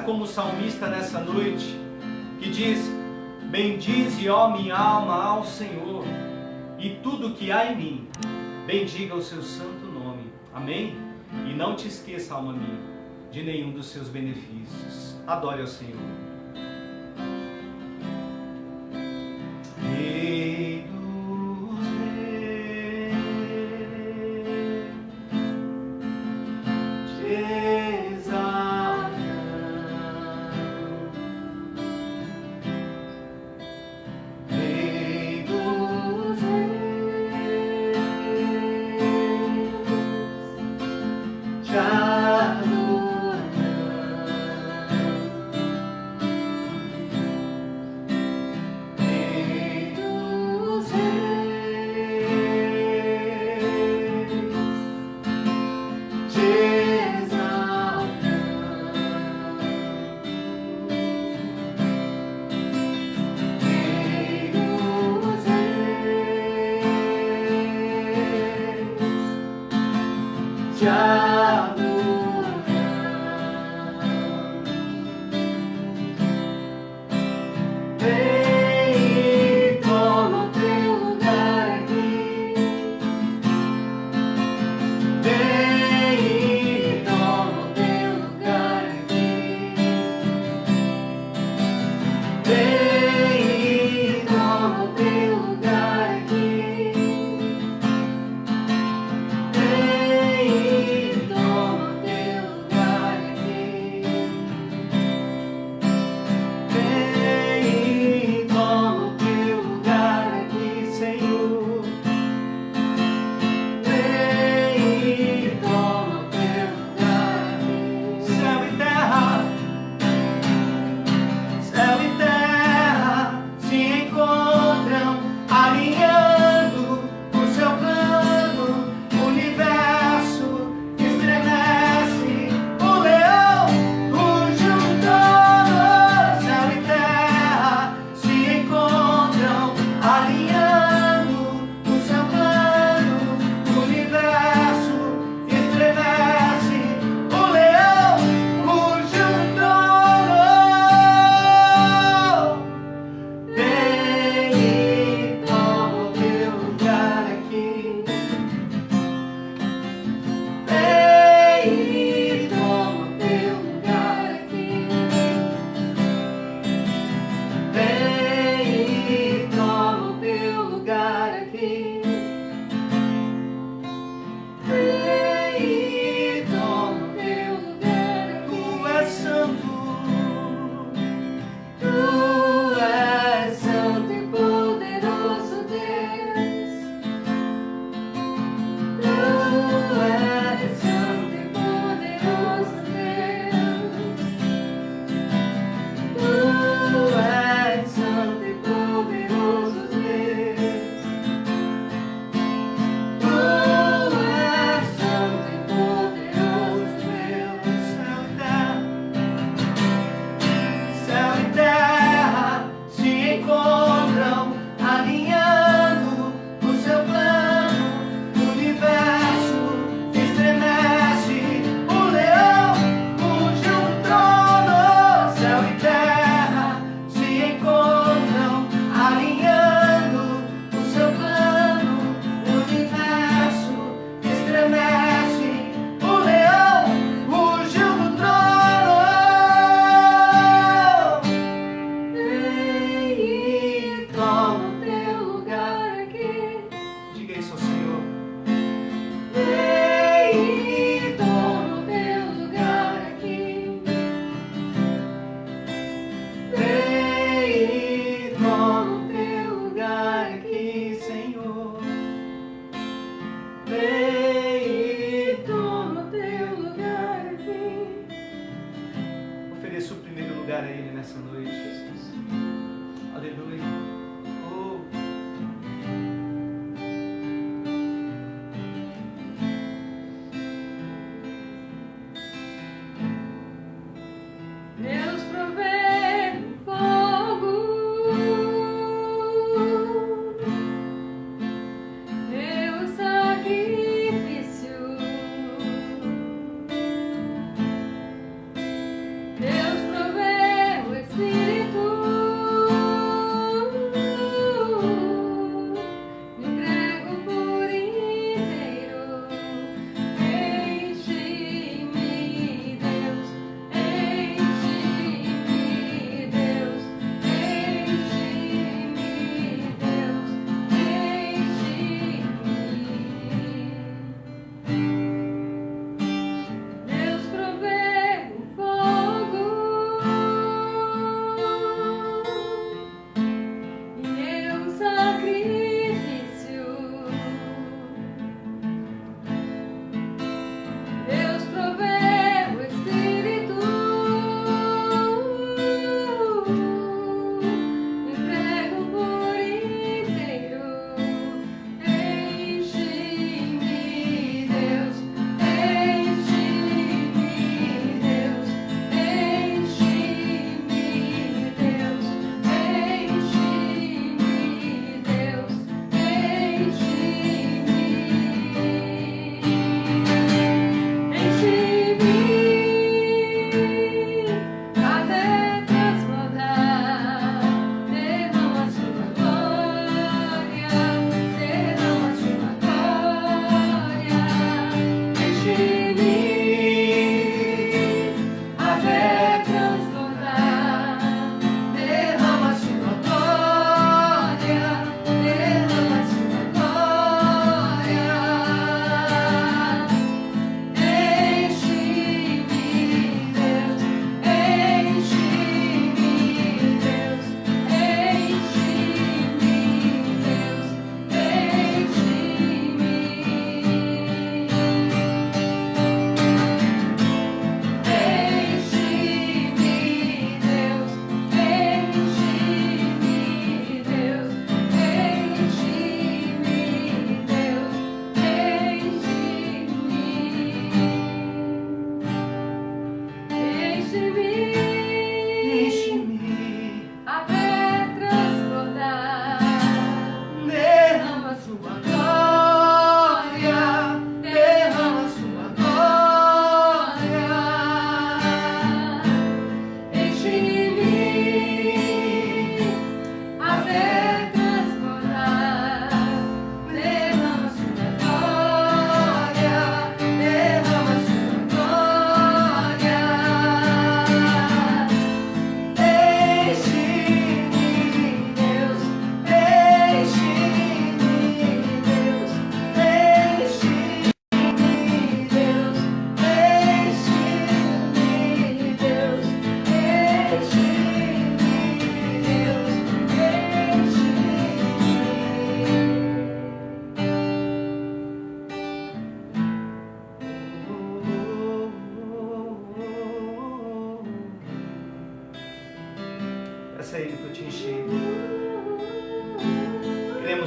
como o salmista nessa noite, que diz: bendize, ó minha alma, ao Senhor, e tudo que há em mim, bendiga o seu santo nome. Amém? E não te esqueça, alma minha, de nenhum dos seus benefícios. Adore ao Senhor. Rei dos reis, te exaltamos. Rei dos reis, te adoramos.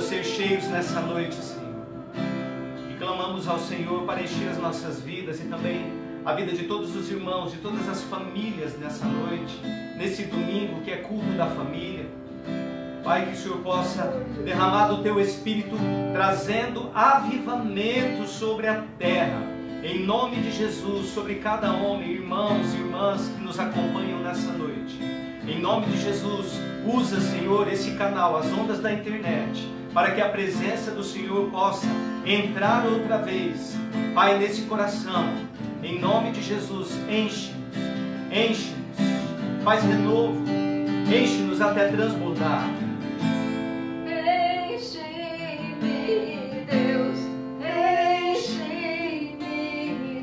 Queremos ser cheios nessa noite, Senhor. E clamamos ao Senhor para encher as nossas vidas e também a vida de todos os irmãos, de todas as famílias nessa noite, nesse domingo que é culto da família. Pai, que o Senhor possa derramar do Teu Espírito, trazendo avivamento sobre a terra, em nome de Jesus, sobre cada homem, irmãos e irmãs que nos acompanham nessa noite. Em nome de Jesus, usa, Senhor, esse canal, as ondas da internet, para que a presença do Senhor possa entrar outra vez, Pai, nesse coração. Em nome de Jesus, enche-nos, enche-nos, faz renovo, enche-nos até transbordar. Enche-me, Deus, enche-me,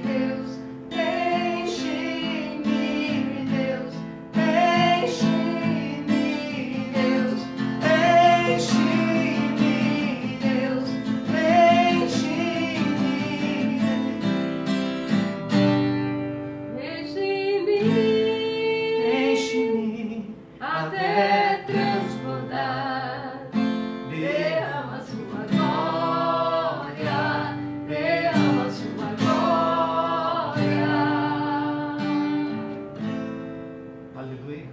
Deus, enche-me, Deus, enche-me, Deus, enche-me, Deus, enche-me até transbordar. Derrama sua glória, derrama sua glória. Aleluia.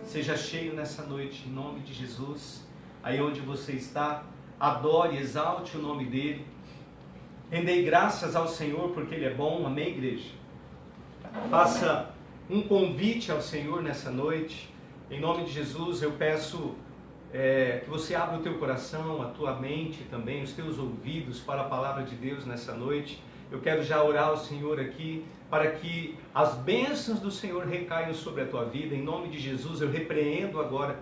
Seja cheio nessa noite, em nome de Jesus. Aí onde você está, adore, exalte o nome dEle. Rendei graças ao Senhor porque Ele é bom. Amém, igreja? Faça um convite ao Senhor nessa noite. Em nome de Jesus, eu peço que você abra o teu coração, a tua mente também, os teus ouvidos para a palavra de Deus nessa noite. Eu quero já orar ao Senhor aqui para que as bênçãos do Senhor recaiam sobre a tua vida. Em nome de Jesus, eu repreendo agora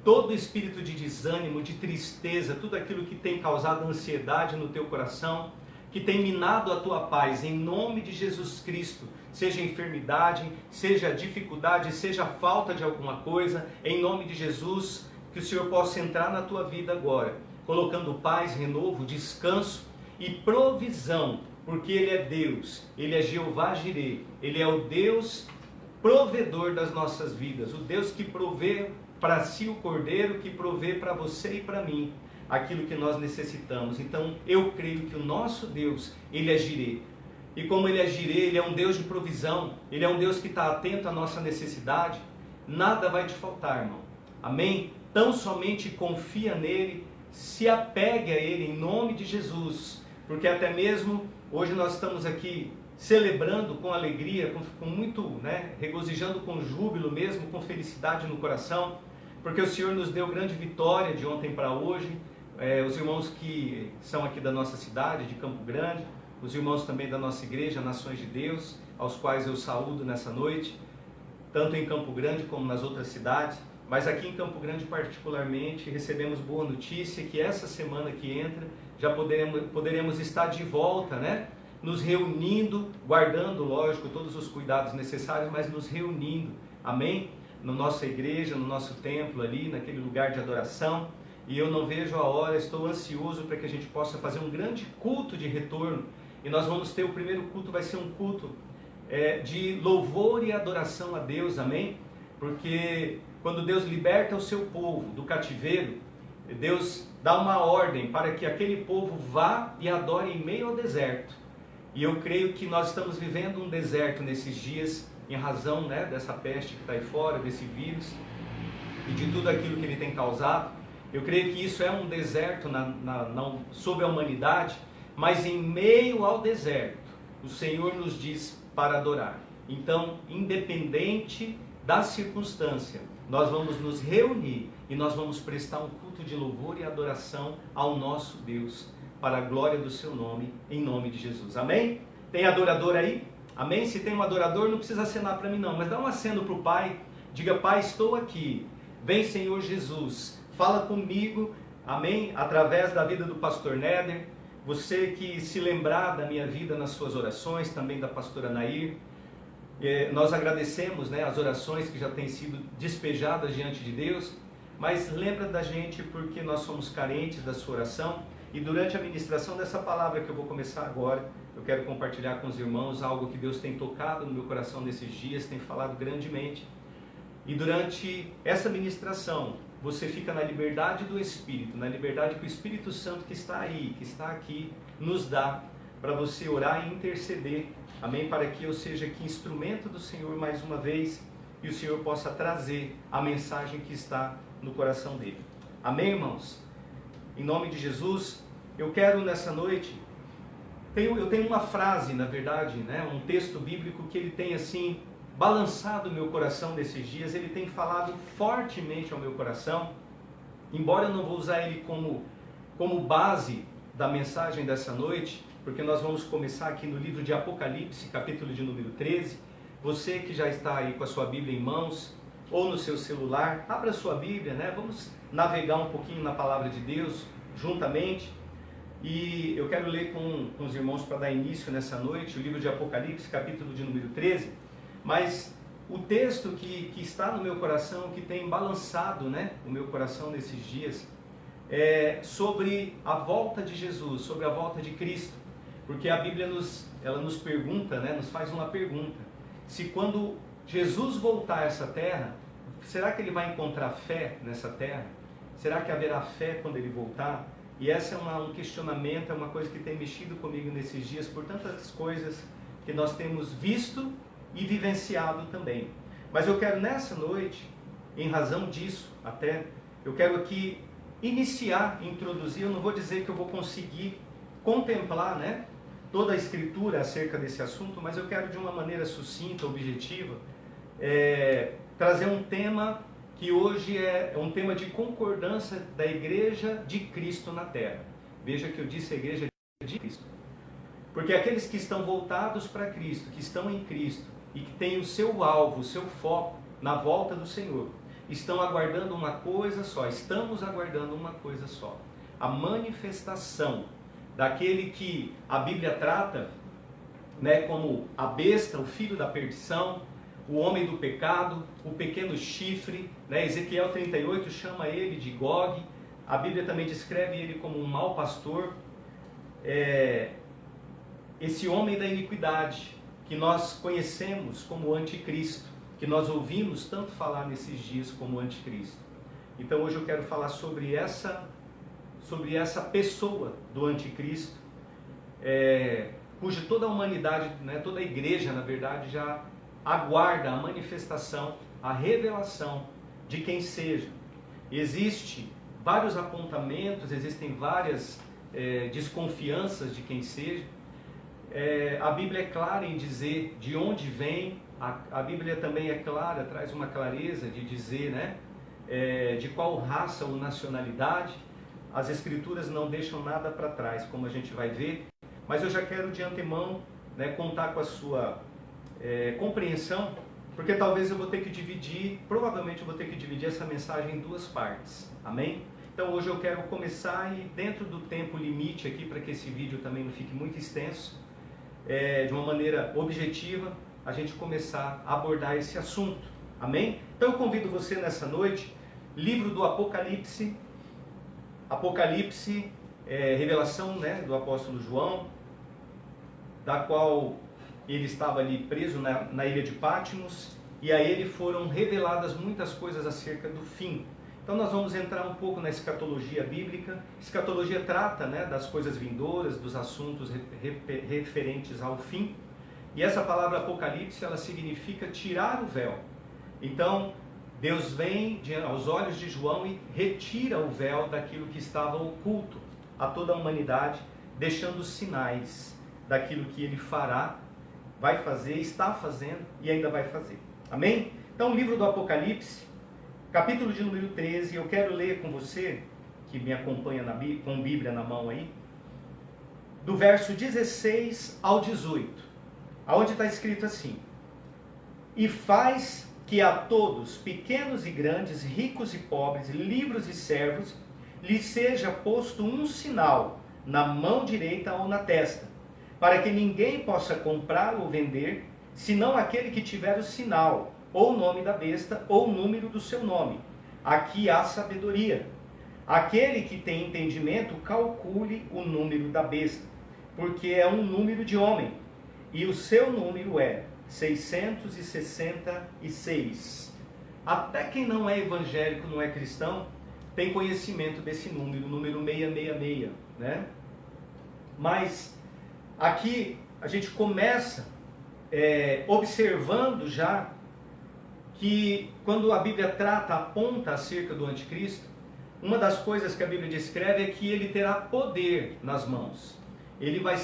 todo espírito de desânimo, de tristeza, tudo aquilo que tem causado ansiedade no teu coração, que tem minado a tua paz. Em nome de Jesus Cristo, seja enfermidade, seja dificuldade, seja falta de alguma coisa, em nome de Jesus, que o Senhor possa entrar na tua vida agora, colocando paz, renovo, descanso e provisão, porque Ele é Deus, Ele é Jeová Jireh, Ele é o Deus provedor das nossas vidas, o Deus que provê para si o cordeiro, que provê para você e para mim aquilo que nós necessitamos. Então eu creio que o nosso Deus, Ele é Jireh. E como Ele é Jireh, Ele é um Deus de provisão, Ele é um Deus que está atento à nossa necessidade. Nada vai te faltar, irmão. Amém? Tão somente confia nele, se apegue a Ele em nome de Jesus. Porque até mesmo hoje nós estamos aqui celebrando com alegria, com muito, regozijando com júbilo mesmo, com felicidade no coração. Porque o Senhor nos deu grande vitória de ontem para hoje. Os irmãos que são aqui da nossa cidade, de Campo Grande, os irmãos também da nossa igreja, Nações de Deus, aos quais eu saúdo nessa noite, tanto em Campo Grande como nas outras cidades, mas aqui em Campo Grande particularmente, recebemos boa notícia que essa semana que entra, já poderemos estar de volta, nos reunindo, guardando, lógico, todos os cuidados necessários, mas nos reunindo, amém? Na nossa igreja, no nosso templo ali, naquele lugar de adoração, e eu não vejo a hora, estou ansioso para que a gente possa fazer um grande culto de retorno. E nós vamos ter o primeiro culto, vai ser um culto de louvor e adoração a Deus, amém? Porque quando Deus liberta o seu povo do cativeiro, Deus dá uma ordem para que aquele povo vá e adore em meio ao deserto. E eu creio que nós estamos vivendo um deserto nesses dias, em razão dessa peste que está aí fora, desse vírus, e de tudo aquilo que ele tem causado. Eu creio que isso é um deserto sobre a humanidade, mas em meio ao deserto, o Senhor nos diz para adorar. Então, independente da circunstância, nós vamos nos reunir e nós vamos prestar um culto de louvor e adoração ao nosso Deus, para a glória do seu nome, em nome de Jesus. Amém? Tem adorador aí? Amém? Se tem um adorador, não precisa acenar para mim não, mas dá um aceno para o Pai. Diga: Pai, estou aqui. Vem, Senhor Jesus. Fala comigo, amém? Através da vida do pastor Néder. Você que se lembrar da minha vida nas suas orações, também da pastora Nair. Nós agradecemos as orações que já têm sido despejadas diante de Deus, mas lembra da gente porque nós somos carentes da sua oração. E durante a ministração dessa palavra que eu vou começar agora, eu quero compartilhar com os irmãos algo que Deus tem tocado no meu coração nesses dias, tem falado grandemente. E durante essa ministração, você fica na liberdade do Espírito, na liberdade que o Espírito Santo que está aí, que está aqui, nos dá para você orar e interceder. Amém? Para que eu seja aqui instrumento do Senhor mais uma vez e o Senhor possa trazer a mensagem que está no coração dele. Amém, irmãos? Em nome de Jesus, eu quero nessa noite, eu tenho uma frase, na verdade, né, um texto bíblico que ele tem assim balançado o meu coração nesses dias, ele tem falado fortemente ao meu coração, embora eu não vou usar ele como base da mensagem dessa noite, porque nós vamos começar aqui no livro de Apocalipse, capítulo de número 13. Você que já está aí com a sua Bíblia em mãos, ou no seu celular, abra a sua Bíblia, né? Vamos navegar um pouquinho na Palavra de Deus, juntamente. E eu quero ler com os irmãos para dar início nessa noite, o livro de Apocalipse, capítulo de número 13. Mas o texto que está no meu coração, que tem balançado, né, o meu coração nesses dias, é sobre a volta de Jesus, sobre a volta de Cristo. Porque a Bíblia ela nos pergunta, né, nos faz uma pergunta. Se quando Jesus voltar a essa terra, será que ele vai encontrar fé nessa terra? Será que haverá fé quando ele voltar? E essa é um questionamento, é uma coisa que tem mexido comigo nesses dias, por tantas coisas que nós temos visto e vivenciado também. Mas eu quero nessa noite, em razão disso até, eu quero aqui iniciar, introduzir, eu não vou dizer que eu vou conseguir contemplar, né, toda a Escritura acerca desse assunto, mas eu quero de uma maneira sucinta, objetiva, trazer um tema que hoje é um tema de concordância da Igreja de Cristo na Terra. Veja que eu disse a Igreja de Cristo. Porque aqueles que estão voltados para Cristo, que estão em Cristo, e que têm o seu alvo, o seu foco na volta do Senhor, estão aguardando uma coisa só, estamos aguardando uma coisa só. A manifestação daquele que a Bíblia trata, né, como a besta, o filho da perdição, o homem do pecado, o pequeno chifre, né? Ezequiel 38 chama ele de Gog, a Bíblia também descreve ele como um mau pastor, esse homem da iniquidade, que nós conhecemos como anticristo, que nós ouvimos tanto falar nesses dias como anticristo. Então hoje eu quero falar sobre essa pessoa do anticristo, cuja toda a humanidade, né, toda a igreja, na verdade, já aguarda a manifestação, a revelação de quem seja. Existem vários apontamentos, existem várias desconfianças de quem seja. A Bíblia é clara em dizer de onde vem, a Bíblia também é clara, traz uma clareza de dizer, né, de qual raça ou nacionalidade. As Escrituras não deixam nada para trás, como a gente vai ver, mas eu já quero de antemão, né, contar com a sua compreensão, porque talvez eu vou ter que dividir, provavelmente eu vou ter que dividir essa mensagem em duas partes, amém? Então hoje eu quero começar e dentro do tempo limite aqui, para que esse vídeo também não fique muito extenso, de uma maneira objetiva, a gente começar a abordar esse assunto, amém? Então eu convido você nessa noite, livro do Apocalipse, revelação, né, do apóstolo João, da qual ele estava ali preso na ilha de Patmos, e a ele foram reveladas muitas coisas acerca do fim. Então nós vamos entrar um pouco na escatologia bíblica. Escatologia trata, né, das coisas vindouras, dos assuntos referentes ao fim. E essa palavra Apocalipse, ela significa tirar o véu. Então Deus vem aos olhos de João e retira o véu daquilo que estava oculto a toda a humanidade, deixando sinais daquilo que ele fará, vai fazer, está fazendo e ainda vai fazer. Amém? Então, o livro do Apocalipse, capítulo de número 13, eu quero ler com você, que me acompanha com Bíblia na mão aí, do verso 16 ao 18, aonde está escrito assim: E faz que a todos, pequenos e grandes, ricos e pobres, livres e servos, lhes seja posto um sinal na mão direita ou na testa, para que ninguém possa comprar ou vender, senão aquele que tiver o sinal, ou o nome da besta, ou o número do seu nome. Aqui há sabedoria. Aquele que tem entendimento, calcule o número da besta, porque é um número de homem, e o seu número é 666. até quem não é evangélico, não é cristão, tem conhecimento desse número 666, né? Mas aqui a gente começa observando já que quando a Bíblia aponta acerca do anticristo, uma das coisas que a Bíblia descreve é que ele terá poder nas mãos. Ele vai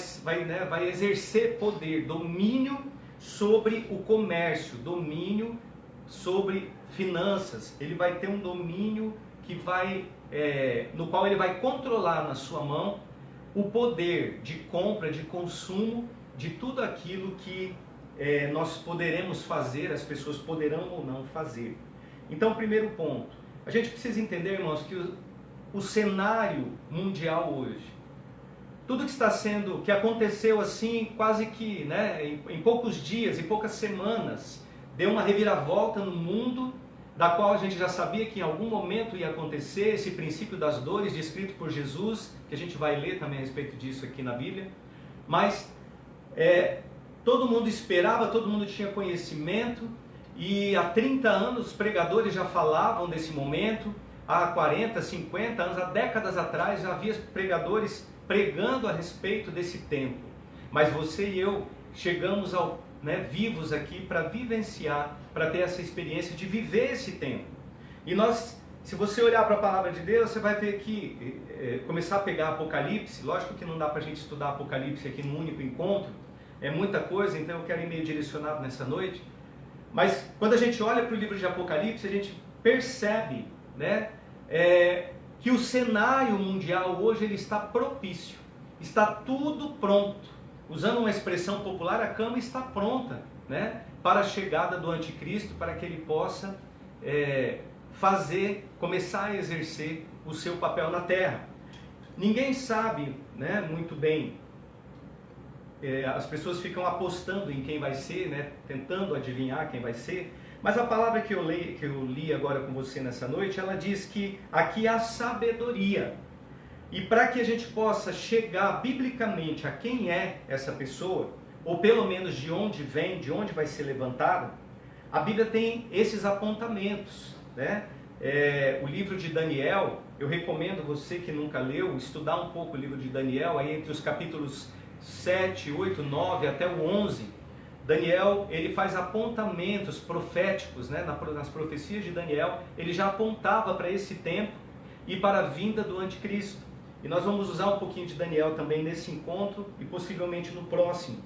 exercer poder, domínio sobre o comércio, domínio sobre finanças. Ele vai ter um domínio no qual ele vai controlar na sua mão o poder de compra, de consumo, de tudo aquilo que nós poderemos fazer, as pessoas poderão ou não fazer. Então, primeiro ponto, a gente precisa entender, irmãos, que o cenário mundial hoje, tudo que aconteceu assim, quase que, né, em poucos dias, em poucas semanas, deu uma reviravolta no mundo, da qual a gente já sabia que em algum momento ia acontecer, esse princípio das dores descrito por Jesus, que a gente vai ler também a respeito disso aqui na Bíblia, mas todo mundo esperava, todo mundo tinha conhecimento, e há 30 anos os pregadores já falavam desse momento, há 40, 50 anos, há décadas atrás já havia pregadores pregando a respeito desse tempo. Mas você e eu chegamos vivos aqui para vivenciar, para ter essa experiência de viver esse tempo. E se você olhar para a palavra de Deus, você vai ver que, começar a pegar Apocalipse, lógico que não dá para a gente estudar Apocalipse aqui num único encontro, é muita coisa, então eu quero ir meio direcionado nessa noite. Mas quando a gente olha para o livro de Apocalipse, a gente percebe, né, que o cenário mundial hoje ele está propício, está tudo pronto. Usando uma expressão popular, a cama está pronta, né, para a chegada do anticristo, para que ele possa começar a exercer o seu papel na terra. Ninguém sabe, né, muito bem, as pessoas ficam apostando em quem vai ser, né, tentando adivinhar quem vai ser, mas a palavra que eu li agora com você nessa noite, ela diz que aqui há sabedoria. E para que a gente possa chegar biblicamente a quem é essa pessoa, ou pelo menos de onde vem, de onde vai ser levantada, a Bíblia tem esses apontamentos, né? O livro de Daniel, eu recomendo você que nunca leu, estudar um pouco o livro de Daniel, aí entre os capítulos 7, 8, 9 até o 11, Daniel, ele faz apontamentos proféticos, né? Nas profecias de Daniel, ele já apontava para esse tempo e para a vinda do anticristo. E nós vamos usar um pouquinho de Daniel também nesse encontro e possivelmente no próximo.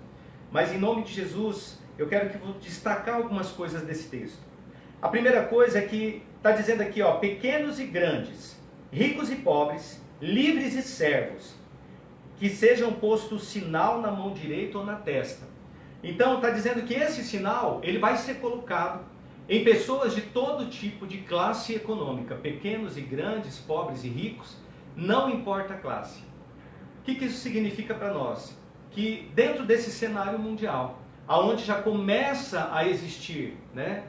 Mas em nome de Jesus, eu quero destacar algumas coisas desse texto. A primeira coisa é que está dizendo aqui, pequenos e grandes, ricos e pobres, livres e servos, que sejam postos sinal na mão direita ou na testa. Então está dizendo que esse sinal ele vai ser colocado em pessoas de todo tipo de classe econômica, pequenos e grandes, pobres e ricos, não importa a classe. O que isso significa para nós? Que dentro desse cenário mundial, aonde já começa a existir, né,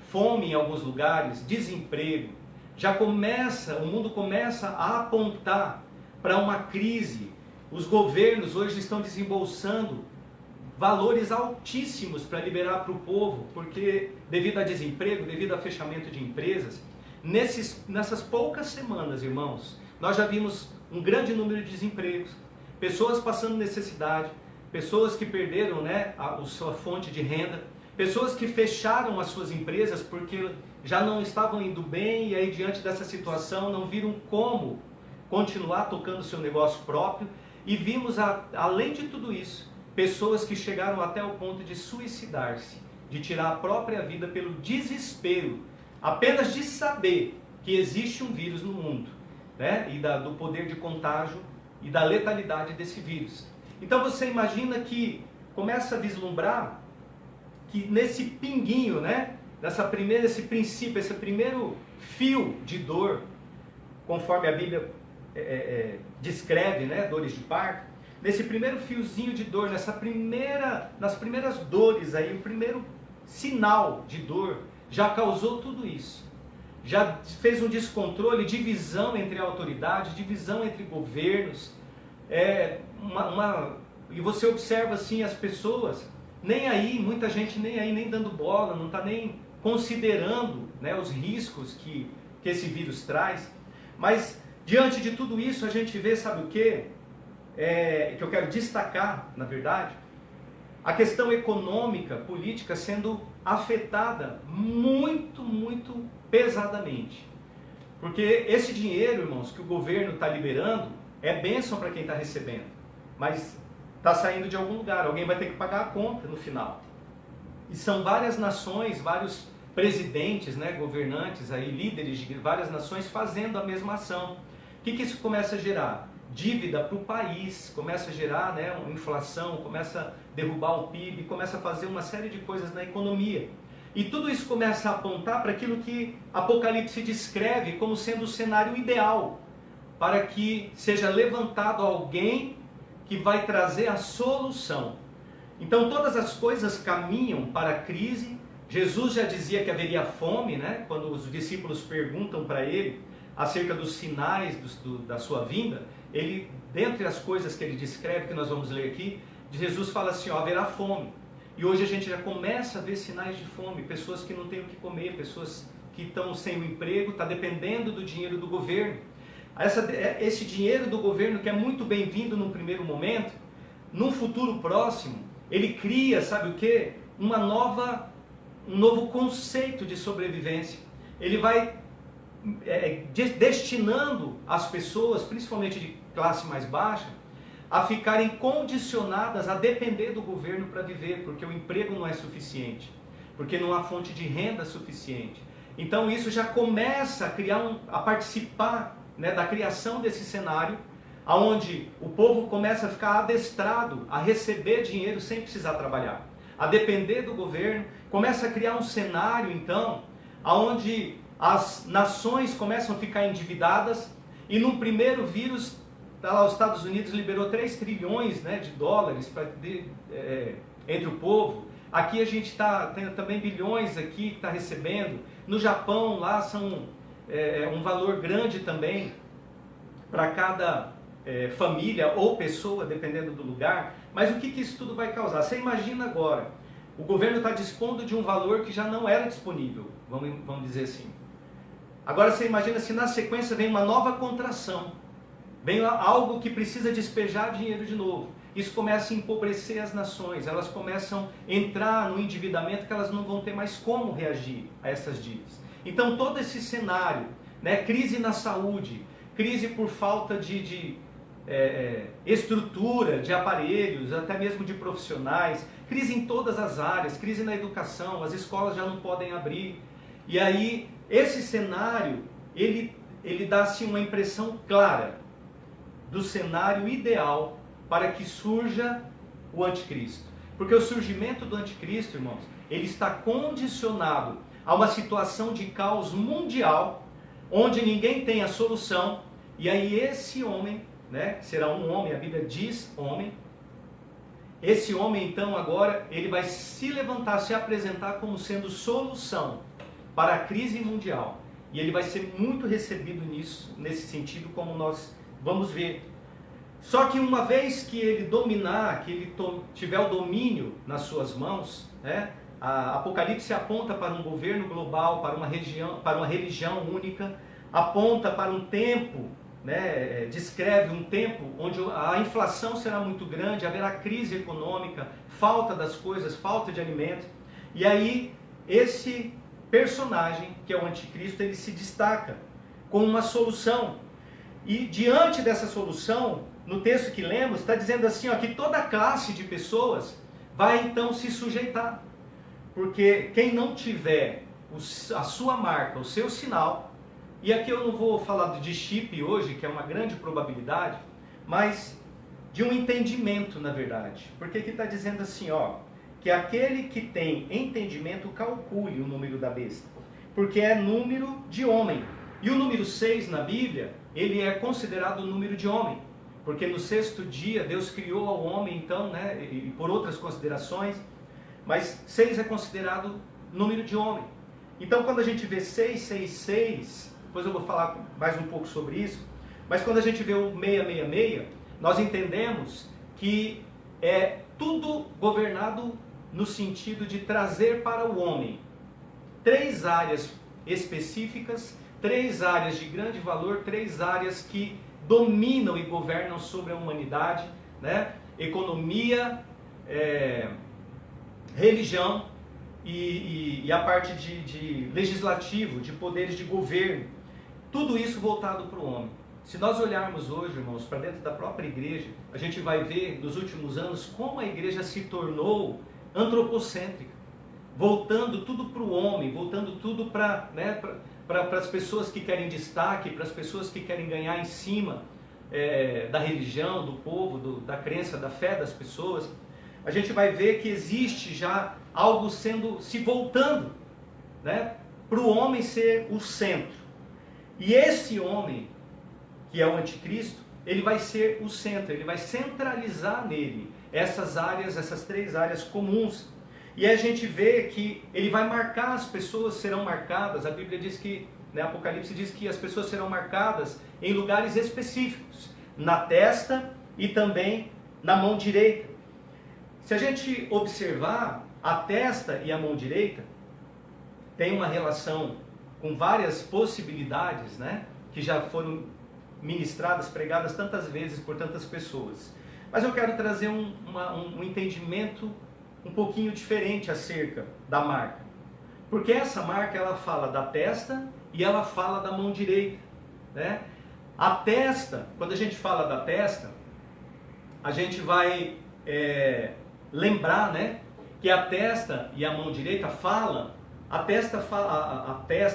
fome em alguns lugares, desemprego, o mundo começa a apontar para uma crise. Os governos hoje estão desembolsando valores altíssimos para liberar para o povo, porque devido a desemprego, devido a fechamento de empresas, nessas poucas semanas, irmãos, nós já vimos um grande número de desempregos, pessoas passando necessidade, pessoas que perderam, né, a sua fonte de renda, pessoas que fecharam as suas empresas porque já não estavam indo bem e aí diante dessa situação não viram como continuar tocando o seu negócio próprio, e vimos, além de tudo isso, pessoas que chegaram até o ponto de suicidar-se, de tirar a própria vida pelo desespero, apenas de saber que existe um vírus no mundo, né? E do poder de contágio e da letalidade desse vírus. Então você imagina que começa a vislumbrar que nesse pinguinho, né? Esse princípio, esse primeiro fio de dor, conforme a Bíblia descreve, né? Dores de parto, nesse primeiro fiozinho de dor, nas primeiras dores aí, o primeiro sinal de dor já causou tudo isso. Já fez um descontrole, divisão entre autoridades, divisão entre governos. E você observa assim as pessoas, nem aí, muita gente nem aí, nem dando bola, não está nem considerando, né, os riscos que esse vírus traz. Mas diante de tudo isso a gente vê, sabe o quê? Que eu quero destacar, na verdade, a questão econômica, política sendo afetada muito, muito pesadamente. Porque esse dinheiro, irmãos, que o governo está liberando, é bênção para quem está recebendo. Mas está saindo de algum lugar, alguém vai ter que pagar a conta no final. E são várias nações, vários presidentes, né, governantes, aí, líderes de várias nações fazendo a mesma ação. O que isso começa a gerar? Dívida para o país, começa a gerar, né, uma inflação, começa a derrubar o PIB, começa a fazer uma série de coisas na economia. E tudo isso começa a apontar para aquilo que Apocalipse descreve como sendo o cenário ideal para que seja levantado alguém que vai trazer a solução. Então todas as coisas caminham para a crise. Jesus já dizia que haveria fome, né? Quando os discípulos perguntam para ele acerca dos sinais da sua vinda, ele, dentre as coisas que ele descreve, que nós vamos ler aqui, Jesus fala assim, ó, haverá fome. E hoje a gente já começa a ver sinais de fome, pessoas que não têm o que comer, pessoas que estão sem o emprego, está dependendo do dinheiro do governo. Esse dinheiro do governo, que é muito bem-vindo num primeiro momento, num futuro próximo, ele cria, sabe o quê? Um novo conceito de sobrevivência. Ele vai destinando as pessoas, principalmente de classe mais baixa, a ficarem condicionadas a depender do governo para viver, porque o emprego não é suficiente, porque não há fonte de renda suficiente. Então isso já começa a criar a participar, né, da criação desse cenário, onde o povo começa a ficar adestrado a receber dinheiro sem precisar trabalhar, a depender do governo. Começa a criar um cenário, então, onde as nações começam a ficar endividadas, e no primeiro vírus, lá os Estados Unidos liberou 3 trilhões, né, de dólares entre o povo. Aqui a gente tem também bilhões aqui que está recebendo. No Japão, lá são um valor grande também para cada família ou pessoa, dependendo do lugar. Mas o que isso tudo vai causar? Você imagina agora, o governo está dispondo de um valor que já não era disponível, vamos dizer assim. Agora você imagina se na sequência vem uma nova contração, vem algo que precisa despejar dinheiro de novo. Isso começa a empobrecer as nações, elas começam a entrar no endividamento que elas não vão ter mais como reagir a essas dívidas. Então todo esse cenário, né, crise na saúde, crise por falta de estrutura, de aparelhos, até mesmo de profissionais, crise em todas as áreas, crise na educação, as escolas já não podem abrir. E aí esse cenário, ele dá assim uma impressão clara do cenário ideal para que surja o anticristo. Porque o surgimento do anticristo, irmãos, ele está condicionado a uma situação de caos mundial, onde ninguém tem a solução, e aí esse homem, né, será um homem, a Bíblia diz homem, esse homem então agora, ele vai se levantar, se apresentar como sendo solução para a crise mundial, e ele vai ser muito recebido nesse sentido, como nós vamos ver. Só que uma vez que ele dominar, que ele tiver o domínio nas suas mãos, né, a Apocalipse aponta para um governo global, para uma religião única, aponta para um tempo, né, descreve um tempo onde a inflação será muito grande, haverá crise econômica, falta das coisas, falta de alimento. E aí esse personagem, que é o anticristo, ele se destaca com uma solução. E diante dessa solução, no texto que lemos, está dizendo assim, ó, que toda classe de pessoas vai então se sujeitar. Porque quem não tiver a sua marca, o seu sinal, e aqui eu não vou falar de chip hoje, que é uma grande probabilidade, mas de um entendimento, na verdade. Porque aqui está dizendo assim, ó, que aquele que tem entendimento calcule o número da besta, porque é número de homem. E o número 6 na Bíblia, ele é considerado o número de homem, porque no 6º dia Deus criou ao homem, então, né, e por outras considerações, mas 6 é considerado número de homem. Então quando a gente vê 666, depois eu vou falar mais um pouco sobre isso, mas quando a gente vê o 666, nós entendemos que é tudo governado no sentido de trazer para o homem três áreas específicas, três áreas de grande valor, três áreas que dominam e governam sobre a humanidade, né? Economia, religião e a parte de legislativo, de poderes de governo. Tudo isso voltado para o homem. Se nós olharmos hoje, irmãos, para dentro da própria igreja, a gente vai ver nos últimos anos como a igreja se tornou antropocêntrica, voltando tudo para o homem, voltando tudo para, né, para as pessoas que querem destaque, para as pessoas que querem ganhar em cima da religião, do povo, da crença, da fé das pessoas. A gente vai ver que existe já algo se voltando, né, para o homem ser o centro. E esse homem, que é o anticristo, ele vai ser o centro, ele vai centralizar nele essas áreas, essas três áreas comuns. E a gente vê que ele vai marcar, as pessoas serão marcadas, a Bíblia diz que, né, Apocalipse diz que as pessoas serão marcadas em lugares específicos, na testa e também na mão direita. Se a gente observar, a testa e a mão direita tem uma relação com várias possibilidades, né, que já foram ministradas, pregadas tantas vezes por tantas pessoas. Mas eu quero trazer um entendimento um pouquinho diferente acerca da marca. Porque essa marca, ela fala da testa e ela fala da mão direita, né? A testa, quando a gente fala da testa, a gente vai lembrar, né, que a testa e a mão direita falam, a testa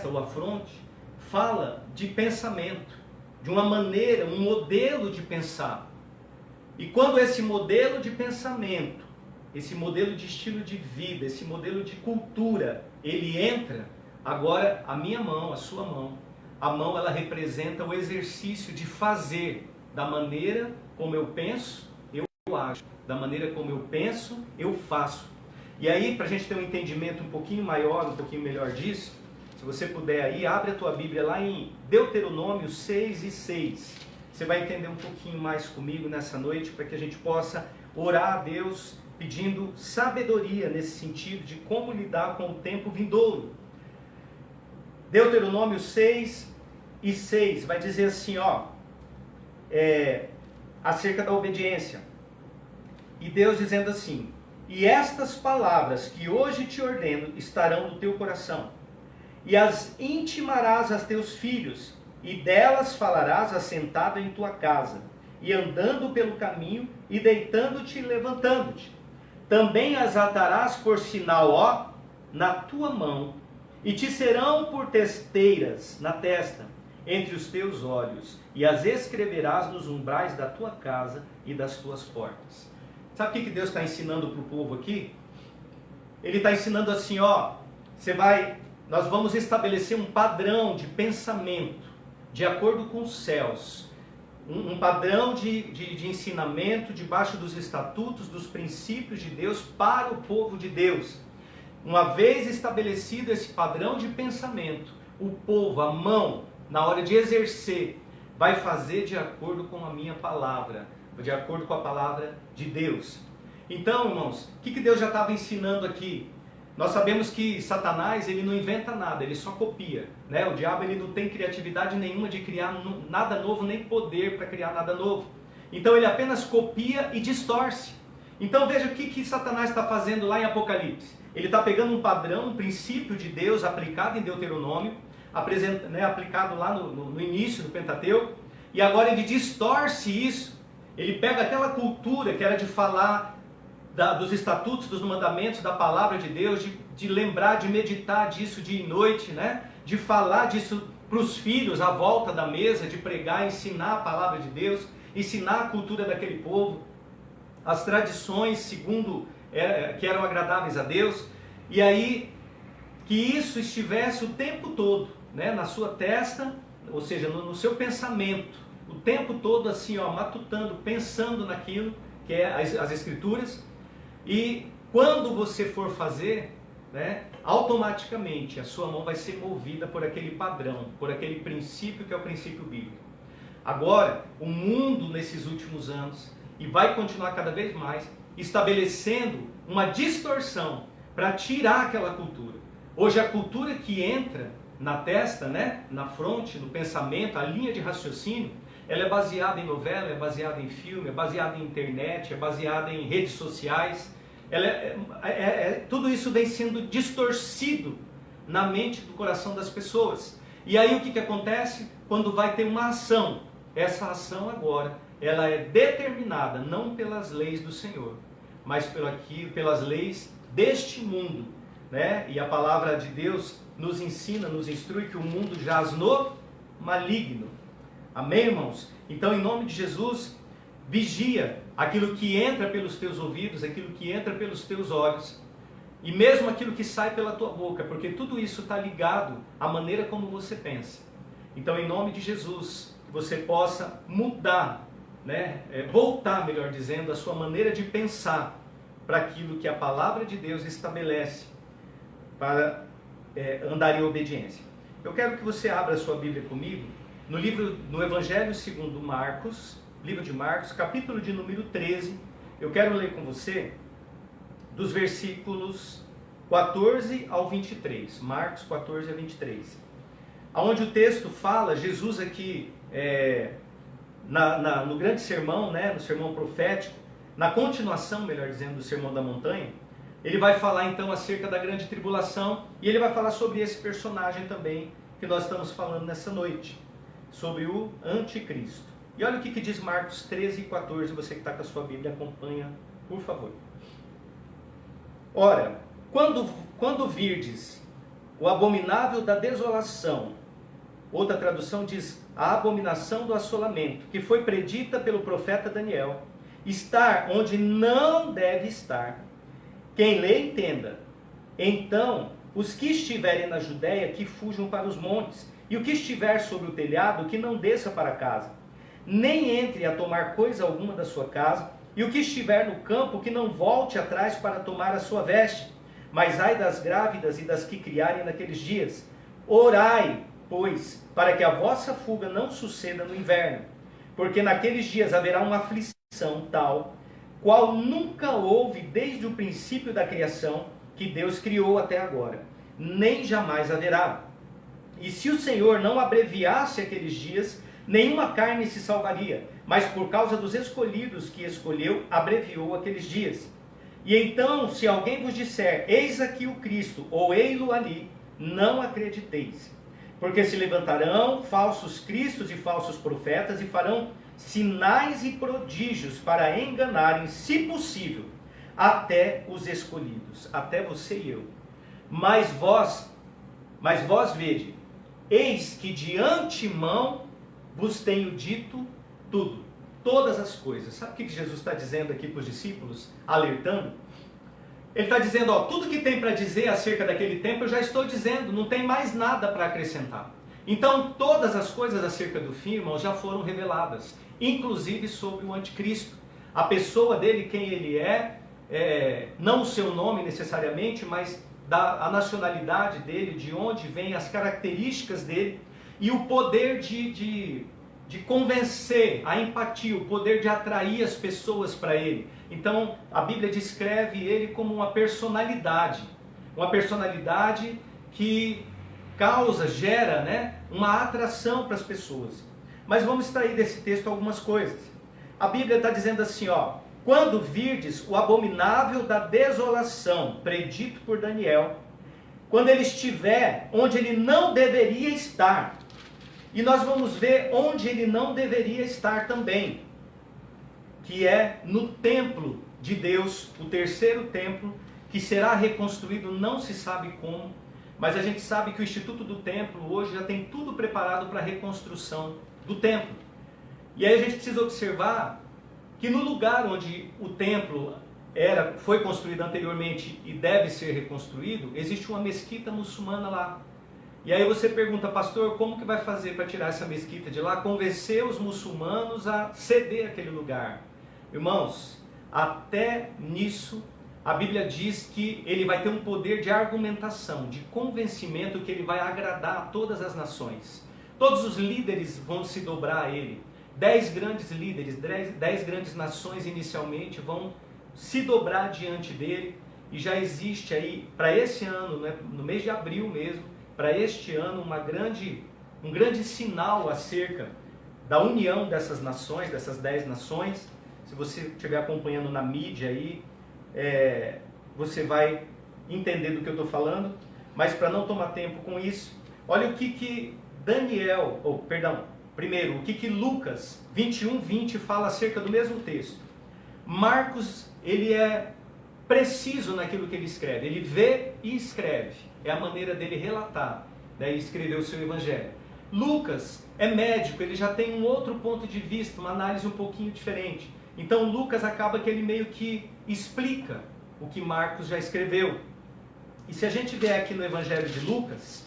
ou a fronte fala de pensamento, de uma maneira, um modelo de pensar. E quando esse modelo de pensamento, esse modelo de estilo de vida, esse modelo de cultura, ele entra, agora a minha mão, a sua mão, a mão ela representa o exercício de fazer da maneira como eu penso, eu ajo, da maneira como eu penso, eu faço. E aí, para a gente ter um entendimento um pouquinho maior, um pouquinho melhor disso, se você puder aí, abre a tua Bíblia lá em Deuteronômio 6:6. Você vai entender um pouquinho mais comigo nessa noite, para que a gente possa orar a Deus pedindo sabedoria nesse sentido de como lidar com o tempo vindouro. Deuteronômio 6:6 vai dizer assim, ó, acerca da obediência. E Deus dizendo assim: e estas palavras que hoje te ordeno estarão no teu coração, e as intimarás a teus filhos, e delas falarás assentado em tua casa, e andando pelo caminho, e deitando-te e levantando-te. Também as atarás por sinal, ó, na tua mão, e te serão por testeiras na testa, entre os teus olhos, e as escreverás nos umbrais da tua casa e das tuas portas. Sabe o que Deus está ensinando para o povo aqui? Ele está ensinando assim, ó, nós vamos estabelecer um padrão de pensamento, de acordo com os céus, um padrão de ensinamento debaixo dos estatutos, dos princípios de Deus para o povo de Deus. Uma vez estabelecido esse padrão de pensamento, o povo, a mão, na hora de exercer, vai fazer de acordo com a minha palavra, de acordo com a palavra de Deus. Então, irmãos, o que Deus já estava ensinando aqui? Nós sabemos que Satanás, ele não inventa nada, ele só copia, né? O diabo, ele não tem criatividade nenhuma de criar nada novo, nem poder para criar nada novo. Então ele apenas copia e distorce. Então veja o que Satanás está fazendo lá em Apocalipse. Ele está pegando um padrão, um princípio de Deus aplicado em Deuteronômio, aplicado lá no início do Pentateuco, e agora ele distorce isso. Ele pega aquela cultura que era de falar dos estatutos, dos mandamentos, da palavra de Deus, de lembrar, de meditar disso dia e noite, né? De falar disso para os filhos à volta da mesa, de pregar, ensinar a palavra de Deus, ensinar a cultura daquele povo, as tradições segundo que eram agradáveis a Deus, e aí que isso estivesse o tempo todo, né? Na sua testa, ou seja, no seu pensamento, o tempo todo assim, ó, matutando, pensando naquilo que é as Escrituras. E quando você for fazer, né, automaticamente a sua mão vai ser movida por aquele padrão, por aquele princípio que é o princípio bíblico. Agora, o mundo nesses últimos anos, e vai continuar cada vez mais, estabelecendo uma distorção para tirar aquela cultura, Hoje a cultura que entra na testa, né, na fronte, no pensamento, a linha de raciocínio, ela é baseada em novela, é baseada em filme, é baseada em internet, é baseada em redes sociais. Tudo isso vem sendo distorcido na mente do coração das pessoas. E aí o que acontece? Quando vai ter uma ação, essa ação agora, ela é determinada não pelas leis do Senhor, mas pelas leis deste mundo, né? E a palavra de Deus nos ensina, nos instrui que o mundo jaz no maligno. Amém, irmãos? Então, em nome de Jesus, vigia aquilo que entra pelos teus ouvidos, aquilo que entra pelos teus olhos, e mesmo aquilo que sai pela tua boca, porque tudo isso está ligado à maneira como você pensa. Então, em nome de Jesus, que você possa mudar, né? Voltar, melhor dizendo, a sua maneira de pensar para aquilo que a palavra de Deus estabelece para andar em obediência. Eu quero que você abra a sua Bíblia comigo no Evangelho segundo Marcos, livro de Marcos, capítulo de número 13. Eu quero ler com você dos versículos 14 ao 23. Marcos 14 a 23. Onde o texto fala, Jesus aqui, no grande sermão, né, no sermão profético, na continuação, melhor dizendo, do Sermão da Montanha, ele vai falar então acerca da grande tribulação, e ele vai falar sobre esse personagem também que nós estamos falando nessa noite, sobre o anticristo. E olha o que diz Marcos 13 e 14, você que está com a sua Bíblia, acompanha, por favor. Ora, quando virdes o abominável da desolação, outra tradução diz a abominação do assolamento, que foi predita pelo profeta Daniel, estar onde não deve estar, quem lê entenda. Então, os que estiverem na Judéia, que fujam para os montes, e o que estiver sobre o telhado, que não desça para casa, nem entre a tomar coisa alguma da sua casa, e o que estiver no campo, que não volte atrás para tomar a sua veste. Mas ai das grávidas e das que criarem naqueles dias. Orai, pois, para que a vossa fuga não suceda no inverno, porque naqueles dias haverá uma aflição tal, qual nunca houve desde o princípio da criação que Deus criou até agora, nem jamais haverá. E se o Senhor não abreviasse aqueles dias, nenhuma carne se salvaria, mas por causa dos escolhidos que escolheu, abreviou aqueles dias. E então, se alguém vos disser, eis aqui o Cristo, ou ei-lo ali, não acrediteis. Porque se levantarão falsos cristos e falsos profetas, e farão sinais e prodígios para enganarem, se possível, até os escolhidos, até você e eu. Mas vós vede, eis que de antemão vos tenho dito tudo, todas as coisas. Sabe o que Jesus está dizendo aqui para os discípulos, alertando? Ele está dizendo, tudo que tem para dizer acerca daquele tempo eu já estou dizendo, não tem mais nada para acrescentar. Então todas as coisas acerca do fim, irmãos, já foram reveladas, inclusive sobre o anticristo. A pessoa dele, quem ele não o seu nome necessariamente, mas a nacionalidade dele, de onde vem, as características dele, e o poder de convencer, a empatia, o poder de atrair as pessoas para ele. Então, a Bíblia descreve ele como uma personalidade que gera, né, uma atração para as pessoas. Mas vamos extrair desse texto algumas coisas. A Bíblia está dizendo assim, quando virdes o abominável da desolação, predito por Daniel, quando ele estiver onde ele não deveria estar. E nós vamos ver onde ele não deveria estar também, que é no templo de Deus, o terceiro templo, que será reconstruído, não se sabe como, mas a gente sabe que o Instituto do Templo hoje já tem tudo preparado para a reconstrução do templo. E aí a gente precisa observar que no lugar onde o templo foi construído anteriormente e deve ser reconstruído, existe uma mesquita muçulmana lá. E aí você pergunta, pastor, como que vai fazer para tirar essa mesquita de lá? Convencer os muçulmanos a ceder aquele lugar. Irmãos, até nisso, a Bíblia diz que ele vai ter um poder de argumentação, de convencimento, que ele vai agradar a todas as nações. Todos os líderes vão se dobrar a ele. 10 grandes líderes, 10 grandes nações inicialmente vão se dobrar diante dele. e já existe aí, para esse ano, né, no mês de abril mesmo, para este ano, um grande sinal acerca da união dessas nações, dessas 10 nações. Se você estiver acompanhando na mídia aí, você vai entender do que eu estou falando, mas para não tomar tempo com isso, olha o que primeiro, o que Lucas 21:20 fala acerca do mesmo texto. Marcos, ele é preciso naquilo que ele escreve, ele vê e escreve, é a maneira dele relatar, né, e escrever o seu evangelho. Lucas é médico, ele já tem um outro ponto de vista, uma análise um pouquinho diferente. Então Lucas acaba que ele meio que explica o que Marcos já escreveu. E se a gente vier aqui no Evangelho de Lucas,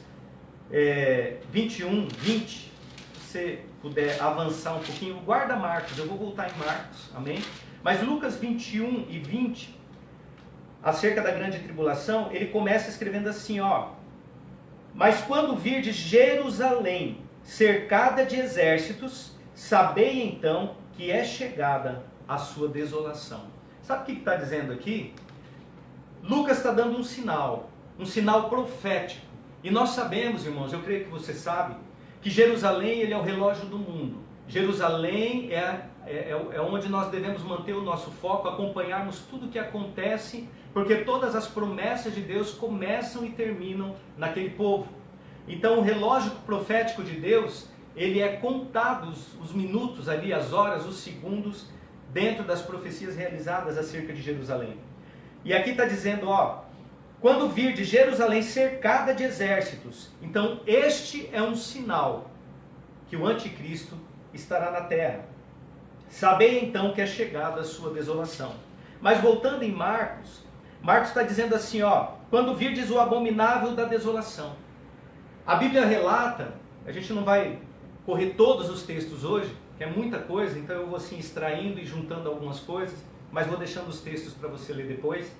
21:20, se você puder avançar um pouquinho, guarda Marcos, eu vou voltar em Marcos, amém? Mas Lucas 21:20, acerca da grande tribulação, ele começa escrevendo assim, ó: mas quando virdes Jerusalém cercada de exércitos, sabei então que é chegada a sua desolação. Sabe o que está dizendo aqui? Lucas está dando um sinal profético. E nós sabemos, irmãos, eu creio que você sabe, que Jerusalém ele é o relógio do mundo. Jerusalém é onde nós devemos manter o nosso foco, acompanharmos tudo o que acontece, porque todas as promessas de Deus começam e terminam naquele povo. Então o relógio profético de Deus, ele é contado os minutos ali, as horas, os segundos, dentro das profecias realizadas acerca de Jerusalém. E aqui está dizendo, ó, quando vir de Jerusalém cercada de exércitos, então este é um sinal que o anticristo estará na terra. Sabei então que é chegada a sua desolação. Mas voltando em Marcos está dizendo assim, ó, quando virdes o abominável da desolação. A Bíblia relata, a gente não vai correr todos os textos hoje, que é muita coisa, então eu vou assim extraindo e juntando algumas coisas, mas vou deixando os textos para você ler depois.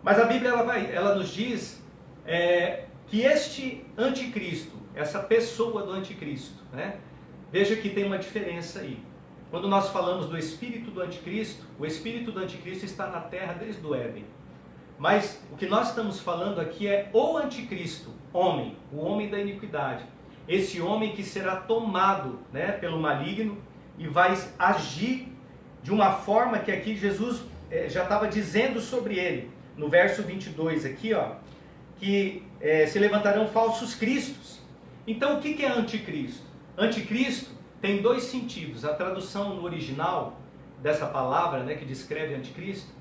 Mas a Bíblia ela nos diz que este anticristo, essa pessoa do anticristo, né? Veja que tem uma diferença aí. Quando nós falamos do espírito do anticristo, o espírito do anticristo está na terra desde o Éden. Mas o que nós estamos falando aqui é o anticristo, homem, o homem da iniquidade. Esse homem que será tomado, né, pelo maligno e vai agir de uma forma que aqui Jesus já estava dizendo sobre ele. No verso 22 aqui, ó, que se levantarão falsos cristos. Então o que é anticristo? Anticristo tem dois sentidos. A tradução no original dessa palavra, né, que descreve anticristo,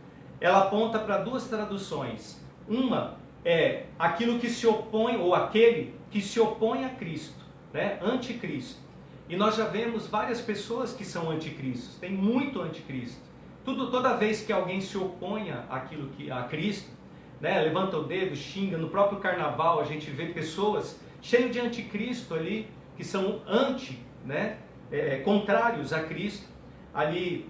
ela aponta para duas traduções. Uma é aquilo que se opõe, ou aquele que se opõe a Cristo, né? Anticristo. E nós já vemos várias pessoas que são anticristos, tem muito anticristo. Toda vez que alguém se oponha a Cristo, né, levanta o dedo, xinga, no próprio carnaval a gente vê pessoas cheias de anticristo ali, que são contrários a Cristo, ali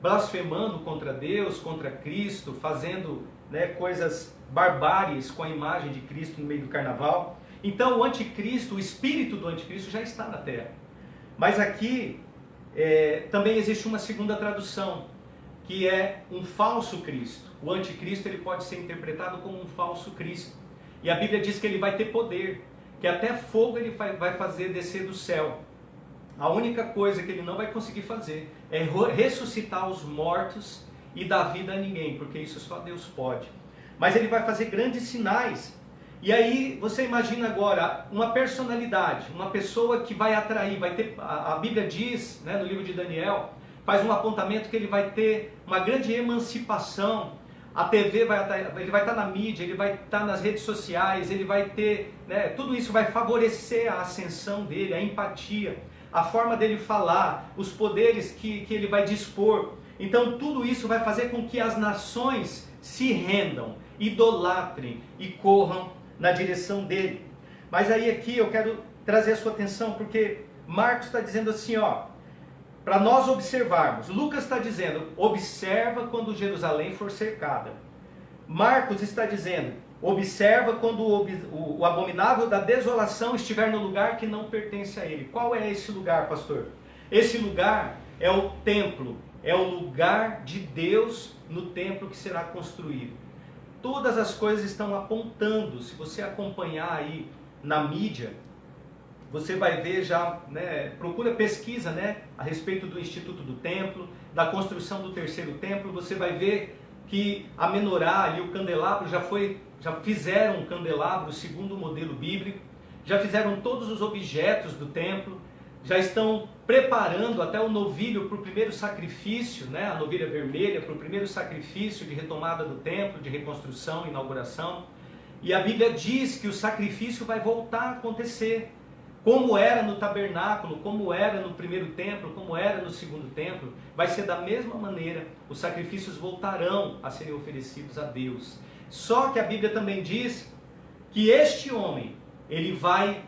blasfemando contra Deus, contra Cristo, fazendo, né, coisas barbáries com a imagem de Cristo no meio do carnaval. Então o anticristo, o espírito do anticristo já está na terra. Mas aqui também existe uma segunda tradução, que é um falso Cristo. O anticristo ele pode ser interpretado como um falso Cristo. E a Bíblia diz que ele vai ter poder, que até fogo ele vai fazer descer do céu. A única coisa que ele não vai conseguir fazer é ressuscitar os mortos e dar vida a ninguém, porque isso só Deus pode. Mas ele vai fazer grandes sinais. E aí você imagina agora uma personalidade, uma pessoa que vai atrair, vai ter, a Bíblia diz, né, no livro de Daniel, faz um apontamento que ele vai ter uma grande emancipação. A TV ele vai estar na mídia, ele vai estar nas redes sociais, ele vai ter, né, tudo isso vai favorecer a ascensão dele, a empatia, a forma dele falar, os poderes que ele vai dispor. Então tudo isso vai fazer com que as nações se rendam, idolatrem e corram na direção dele. Mas aí aqui eu quero trazer a sua atenção, porque Marcos está dizendo assim, ó, para nós observarmos. Lucas está dizendo, observa quando Jerusalém for cercada. Marcos está dizendo, observa quando o abominável da desolação estiver no lugar que não pertence a ele. Qual é esse lugar, pastor? Esse lugar é o templo, é o lugar de Deus no templo que será construído. todas as coisas estão apontando. Se você acompanhar aí na mídia, você vai ver já, né, procura pesquisa, né, a respeito do Instituto do Templo, da construção do terceiro templo. Você vai ver que a menorá ali, o candelabro, já fizeram um candelabro segundo o modelo bíblico, já fizeram todos os objetos do templo, já estão preparando até o novilho para o primeiro sacrifício, né, a novilha vermelha, para o primeiro sacrifício de retomada do templo, de reconstrução, inauguração. E a Bíblia diz que o sacrifício vai voltar a acontecer, como era no tabernáculo, como era no primeiro templo, como era no segundo templo. Vai ser da mesma maneira, os sacrifícios voltarão a serem oferecidos a Deus. Só que a Bíblia também diz que este homem, ele vai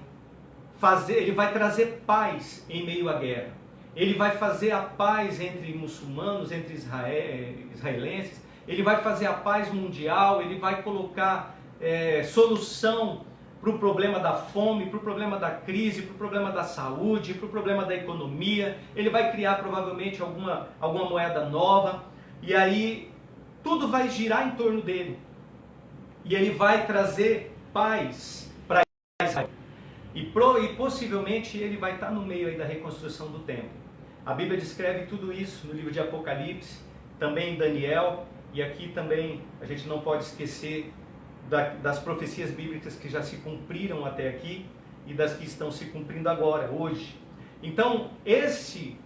trazer paz em meio à guerra. Ele vai fazer a paz entre muçulmanos, entre israelenses. Ele vai fazer a paz mundial. Ele vai colocar solução para o problema da fome, para o problema da crise, para o problema da saúde, para o problema da economia. Ele vai criar provavelmente alguma moeda nova. E aí tudo vai girar em torno dele. E ele vai trazer paz para Israel. E possivelmente ele vai estar no meio aí da reconstrução do templo. A Bíblia descreve tudo isso no livro de Apocalipse, também em Daniel, e aqui também a gente não pode esquecer das profecias bíblicas que já se cumpriram até aqui e das que estão se cumprindo agora, hoje. Então, esse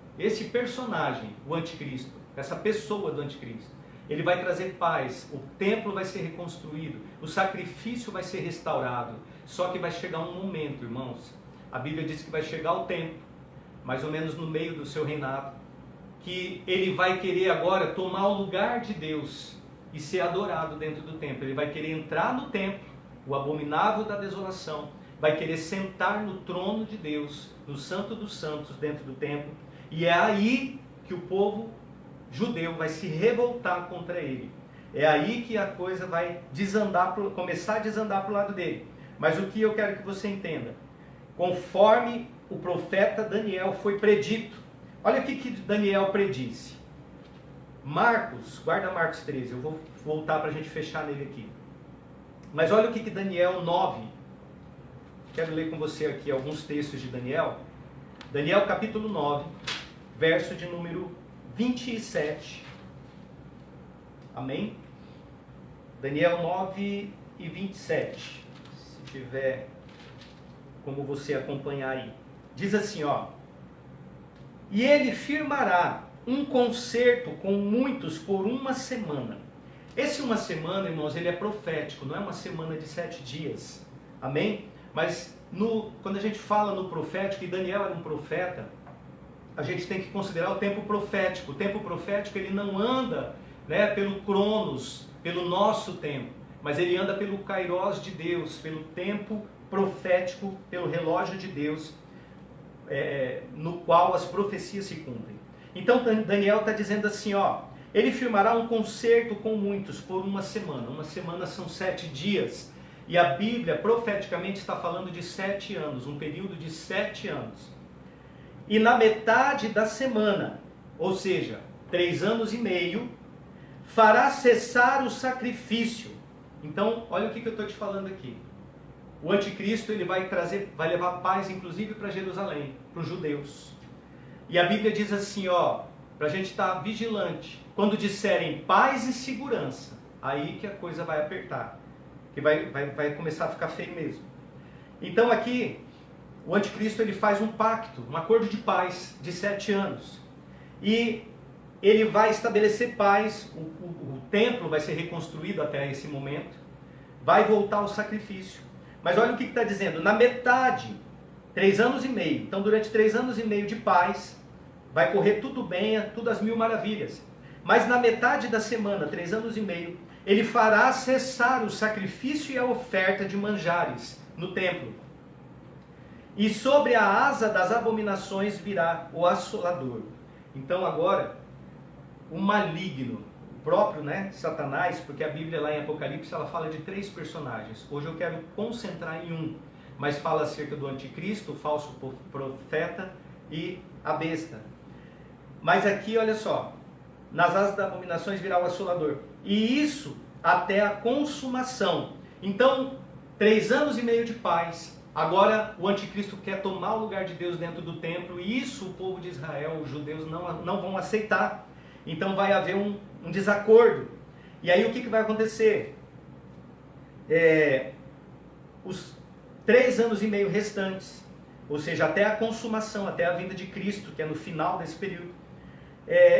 personagem, o anticristo, essa pessoa do anticristo, ele vai trazer paz, o templo vai ser reconstruído, o sacrifício vai ser restaurado. Só que vai chegar um momento, irmãos, a Bíblia diz que vai chegar o tempo, mais ou menos no meio do seu reinado, que ele vai querer agora tomar o lugar de Deus e ser adorado dentro do templo. Ele vai querer entrar no templo, o abominável da desolação, vai querer sentar no trono de Deus, no Santo dos Santos, dentro do templo, e é aí que o povo judeu vai se revoltar contra ele. É aí que a coisa vai começar a desandar para o lado dele. Mas o que eu quero que você entenda, conforme o profeta Daniel foi predito, olha o que Daniel predisse. Marcos, guarda Marcos 13, eu vou voltar para a gente fechar nele aqui. Mas olha o que Daniel 9, quero ler com você aqui alguns textos de Daniel. Daniel capítulo 9, verso de número 27. Amém? Daniel 9 e 27. Se tiver como você acompanhar aí. Diz assim, ó. E ele firmará um concerto com muitos por uma semana. Esse uma semana, irmãos, ele é profético, não é uma semana de 7 dias. Amém? Mas quando a gente fala no profético, e Daniel era um profeta, a gente tem que considerar o tempo profético. O tempo profético, ele não anda, né, pelo Cronos, pelo nosso tempo, mas ele anda pelo Kairos de Deus, pelo tempo profético, pelo relógio de Deus, no qual as profecias se cumprem. Então Daniel está dizendo assim, ó, ele firmará um concerto com muitos por uma semana. Uma semana são 7 dias. E a Bíblia profeticamente está falando de 7 anos, um período de 7 anos. E na metade da semana, ou seja, 3 anos e meio, fará cessar o sacrifício. Então, olha o que eu estou te falando aqui. O anticristo, ele vai levar paz, inclusive, para Jerusalém, para os judeus. E a Bíblia diz assim, ó, para a gente estar vigilante. Quando disserem paz e segurança, aí que a coisa vai apertar. Que vai começar a ficar feio mesmo. Então aqui, o anticristo, ele faz um pacto, um acordo de paz de 7 anos. E ele vai estabelecer paz, o templo vai ser reconstruído até esse momento, vai voltar ao sacrifício. Mas olha o que está dizendo, na metade, 3 anos e meio, então durante 3 anos e meio de paz, vai correr tudo bem, tudo às mil maravilhas. Mas na metade da semana, 3 anos e meio, ele fará cessar o sacrifício e a oferta de manjares no templo. E sobre a asa das abominações virá o assolador. Então agora, o maligno, o próprio, né, Satanás, porque a Bíblia lá em Apocalipse ela fala de 3 personagens. Hoje eu quero concentrar em um, mas fala acerca do anticristo, o falso profeta e a besta. Mas aqui, olha só, nas asas das abominações virá o assolador. E isso até a consumação. Então, 3 anos e meio de paz. Agora o anticristo quer tomar o lugar de Deus dentro do templo, e isso o povo de Israel, os judeus, não vão aceitar. Então vai haver um desacordo. E aí o que vai acontecer? Os 3 anos e meio restantes, ou seja, até a consumação, até a vinda de Cristo, que é no final desse período,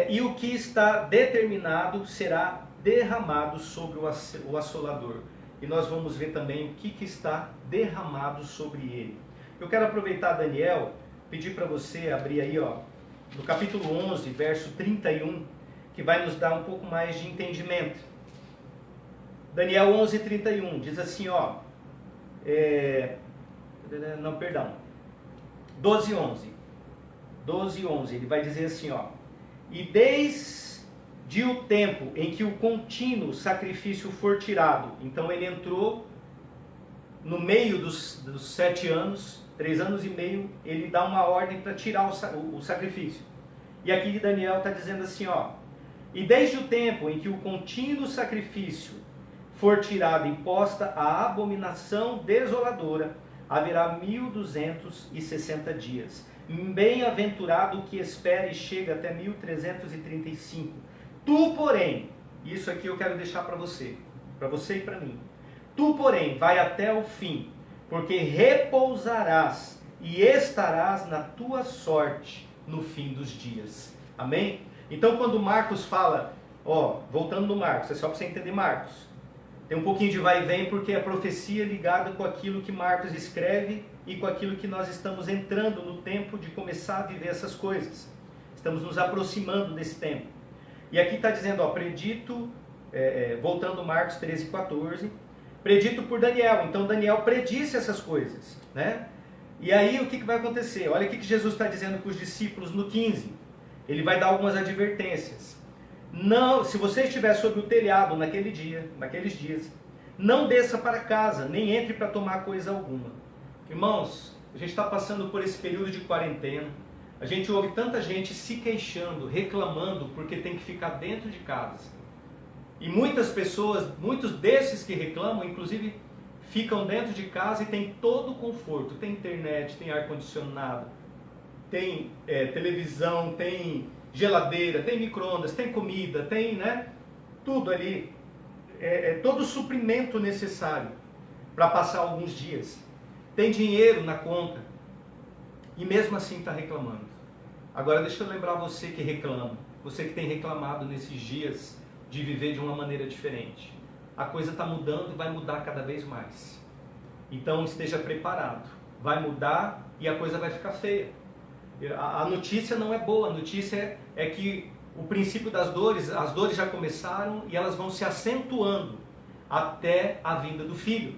e o que está determinado será derramado sobre o assolador. E nós vamos ver também o que está derramado sobre ele. Eu quero aproveitar, Daniel, pedir para você abrir aí, no capítulo 11, verso 31, que vai nos dar um pouco mais de entendimento. Daniel 11, 31, diz assim, 12, 11, ele vai dizer assim, e desde o tempo em que o contínuo sacrifício for tirado, então ele entrou no meio dos 7 anos, 3 anos e meio, ele dá uma ordem para tirar o sacrifício. E aqui Daniel está dizendo assim, e desde o tempo em que o contínuo sacrifício for tirado e posta a abominação desoladora, haverá 1260 dias. Bem-aventurado o que espera e chega até 1335. Tu, porém, isso aqui eu quero deixar para você e para mim. Tu, porém, vai até o fim, porque repousarás e estarás na tua sorte no fim dos dias. Amém? Então, quando Marcos fala, voltando no Marcos, é só para você entender Marcos. Tem um pouquinho de vai e vem, porque a profecia é ligada com aquilo que Marcos escreve e com aquilo que nós estamos entrando no tempo de começar a viver essas coisas. Estamos nos aproximando desse tempo. E aqui está dizendo, predito, voltando Marcos 13, 14, predito por Daniel. Então Daniel predisse essas coisas, né? E aí o que vai acontecer? Olha o que Jesus está dizendo para os discípulos no 15. Ele vai dar algumas advertências. Não, se você estiver sob o telhado naqueles dias, não desça para casa, nem entre para tomar coisa alguma. Irmãos, a gente está passando por esse período de quarentena. A gente ouve tanta gente se queixando, reclamando, porque tem que ficar dentro de casa. E muitas pessoas, muitos desses que reclamam, inclusive, ficam dentro de casa e tem todo o conforto. Tem internet, tem ar-condicionado, tem televisão, tem geladeira, tem micro-ondas, tem comida, tem, tudo ali. Todo o suprimento necessário para passar alguns dias. Tem dinheiro na conta. E mesmo assim está reclamando. Agora deixa eu lembrar você que reclama, você que tem reclamado nesses dias de viver de uma maneira diferente. A coisa está mudando e vai mudar cada vez mais. Então esteja preparado. Vai mudar e a coisa vai ficar feia. A notícia não é boa, a notícia é que o princípio das dores, as dores já começaram e elas vão se acentuando até a vinda do Filho.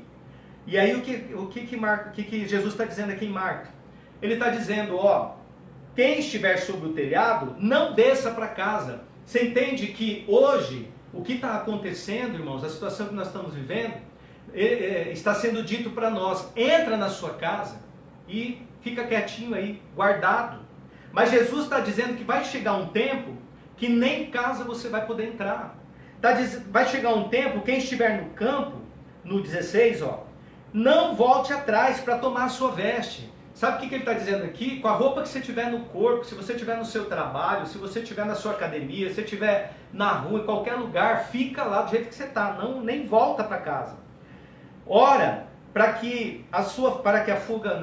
E aí o que Jesus está dizendo aqui em Marcos? Ele está dizendo, quem estiver sobre o telhado, não desça para casa. Você entende que hoje, o que está acontecendo, irmãos, a situação que nós estamos vivendo, está sendo dito para nós, entra na sua casa e fica quietinho aí, guardado. Mas Jesus está dizendo que vai chegar um tempo que nem em casa você vai poder entrar. Vai chegar um tempo, quem estiver no campo, no 16, não volte atrás para tomar a sua veste. Sabe o que ele está dizendo aqui? Com a roupa que você tiver no corpo, se você estiver no seu trabalho, se você estiver na sua academia, se você estiver na rua, em qualquer lugar, fica lá do jeito que você está, nem volta para casa. Ora, para que a fuga,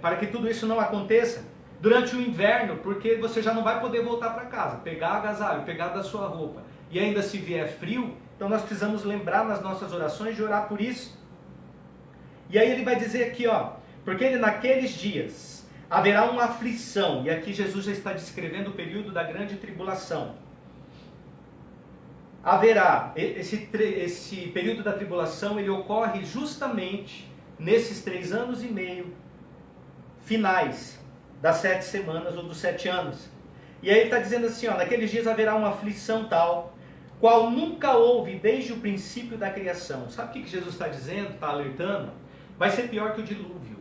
para que tudo isso não aconteça durante o inverno, porque você já não vai poder voltar para casa, pegar agasalho, pegar da sua roupa, e ainda se vier frio, então nós precisamos lembrar nas nossas orações de orar por isso. E aí ele vai dizer aqui, porque naqueles dias haverá uma aflição, e aqui Jesus já está descrevendo o período da grande tribulação. Haverá, esse período da tribulação, ele ocorre justamente nesses 3 anos e meio finais das 7 semanas ou dos 7 anos. E aí ele está dizendo assim, naqueles dias haverá uma aflição tal, qual nunca houve desde o princípio da criação. Sabe o que Jesus está dizendo, está alertando? Vai ser pior que o dilúvio,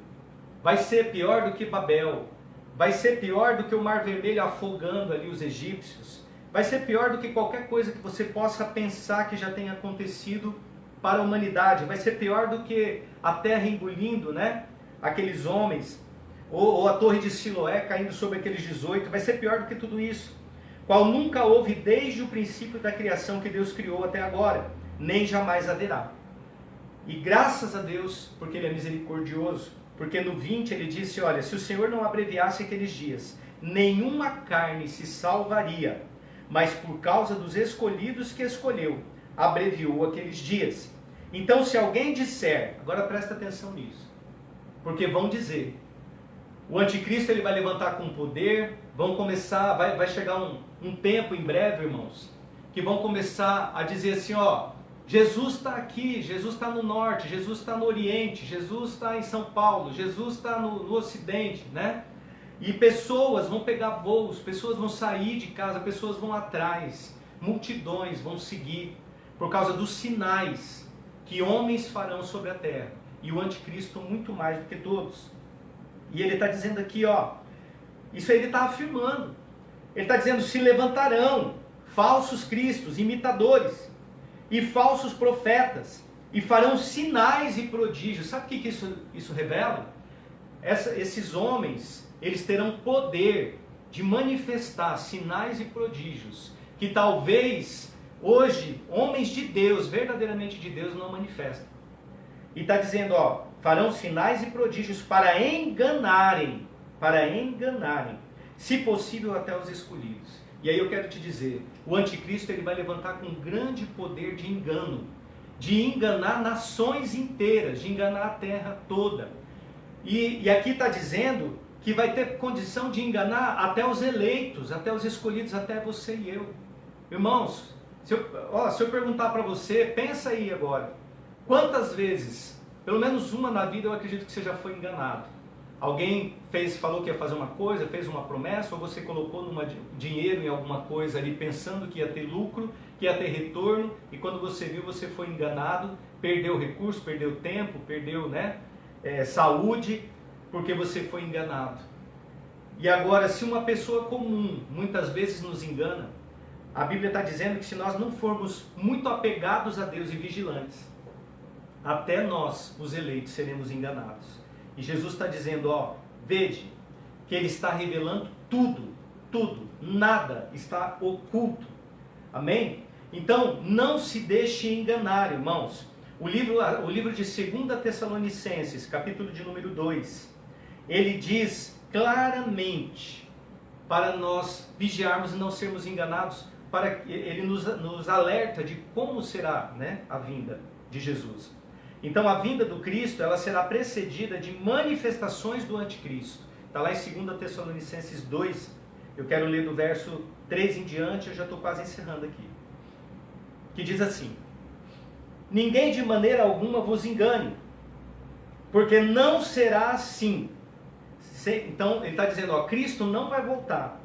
vai ser pior do que Babel, vai ser pior do que o Mar Vermelho afogando ali os egípcios, vai ser pior do que qualquer coisa que você possa pensar que já tenha acontecido para a humanidade. Vai ser pior do que a terra engolindo, né, aqueles homens, ou a torre de Siloé caindo sobre aqueles 18. Vai ser pior do que tudo isso, qual nunca houve desde o princípio da criação que Deus criou até agora, nem jamais haverá. E graças a Deus, porque Ele é misericordioso, porque no 20 Ele disse, olha, se o Senhor não abreviasse aqueles dias, nenhuma carne se salvaria, mas por causa dos escolhidos que escolheu, abreviou aqueles dias. Então se alguém disser, agora presta atenção nisso, porque vão dizer, o anticristo ele vai levantar com poder, vão começar, vai chegar um tempo em breve, irmãos, que vão começar a dizer assim, ó, Jesus está aqui, Jesus está no norte, Jesus está no oriente, Jesus está em São Paulo, Jesus está no ocidente, né? E pessoas vão pegar voos, pessoas vão sair de casa, pessoas vão atrás, multidões vão seguir, por causa dos sinais que homens farão sobre a terra. E o anticristo muito mais do que todos. E ele está dizendo aqui, ó, isso ele está afirmando. Ele está dizendo, se levantarão falsos cristos, imitadores, e falsos profetas, e farão sinais e prodígios. Sabe o que isso revela? Esses homens, eles terão poder de manifestar sinais e prodígios, que talvez hoje, homens de Deus, verdadeiramente de Deus, não manifestam. E está dizendo, ó, farão sinais e prodígios para enganarem, se possível até os escolhidos. E aí eu quero te dizer, o anticristo ele vai levantar com grande poder de engano, de enganar nações inteiras, de enganar a terra toda. E aqui está dizendo que vai ter condição de enganar até os eleitos, até os escolhidos, até você e eu. Irmãos, se eu perguntar para você, pensa aí agora, quantas vezes, pelo menos uma na vida eu acredito que você já foi enganado. Alguém falou que ia fazer uma coisa, fez uma promessa, ou você colocou dinheiro em alguma coisa ali pensando que ia ter lucro, que ia ter retorno, e quando você viu, você foi enganado, perdeu recurso, perdeu tempo, perdeu, né, saúde, porque você foi enganado. E agora, se uma pessoa comum muitas vezes nos engana, a Bíblia está dizendo que se nós não formos muito apegados a Deus e vigilantes, até nós, os eleitos, seremos enganados. E Jesus está dizendo, ó, vede, que Ele está revelando tudo, nada está oculto. Amém? Então, não se deixe enganar, irmãos. O livro de 2 Tessalonicenses, capítulo de número 2, ele diz claramente para nós vigiarmos e não sermos enganados, ele nos alerta de como será, né, a vinda de Jesus. Então a vinda do Cristo, ela será precedida de manifestações do anticristo. Está lá em 2 Tessalonicenses 2, eu quero ler do verso 3 em diante, eu já estou quase encerrando aqui. Que diz assim, ninguém de maneira alguma vos engane, porque não será assim. Então ele está dizendo, ó, Cristo não vai voltar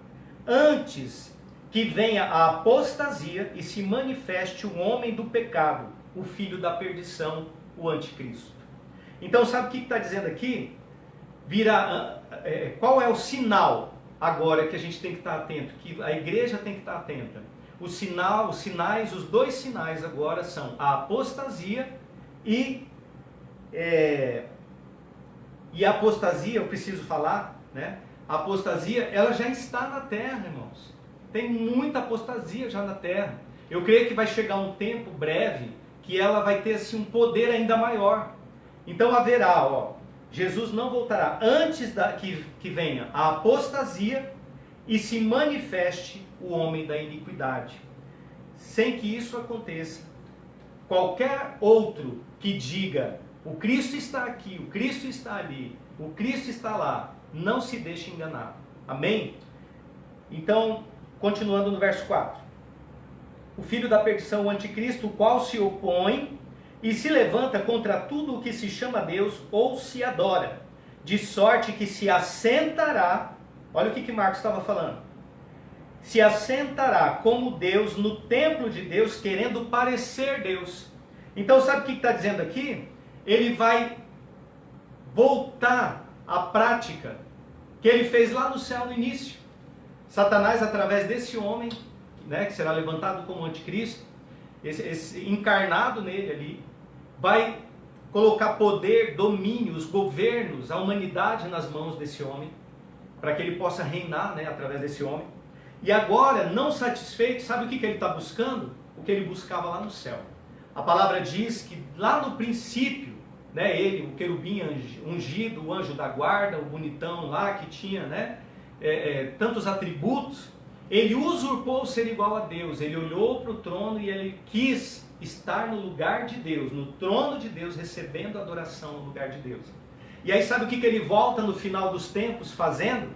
antes que venha a apostasia e se manifeste o homem do pecado, o filho da perdição, o anticristo. Então sabe o que está dizendo aqui? Qual é o sinal agora que a gente tem que estar atento, que a igreja tem que estar atenta? Os sinais, os dois sinais agora são a apostasia e a apostasia, eu preciso falar, né? A apostasia, ela já está na terra, irmãos. Tem muita apostasia já na terra. Eu creio que vai chegar um tempo breve que ela vai ter assim, um poder ainda maior. Então haverá, ó, Jesus não voltará antes que venha a apostasia e se manifeste o homem da iniquidade. Sem que isso aconteça, qualquer outro que diga, o Cristo está aqui, o Cristo está ali, o Cristo está lá, não se deixe enganar. Amém? Então, continuando no verso 4. O filho da perdição, o anticristo, o qual se opõe e se levanta contra tudo o que se chama Deus ou se adora, de sorte que se assentará, olha o que Marcos estava falando, se assentará como Deus no templo de Deus, querendo parecer Deus. Então sabe o que está dizendo aqui? Ele vai voltar à prática que ele fez lá no céu no início. Satanás, através desse homem, né, que será levantado como anticristo, esse encarnado nele ali, vai colocar poder, domínio, os governos, a humanidade nas mãos desse homem, para que ele possa reinar, né, através desse homem. E agora, não satisfeito, sabe o que ele está buscando? O que ele buscava lá no céu. A palavra diz que lá no princípio, né, ele, o querubim ungido, o anjo da guarda, o bonitão lá que tinha, né, tantos atributos, ele usurpou o ser igual a Deus. Ele olhou para o trono e ele quis estar no lugar de Deus, no trono de Deus, recebendo adoração no lugar de Deus. E aí sabe o que ele volta no final dos tempos fazendo?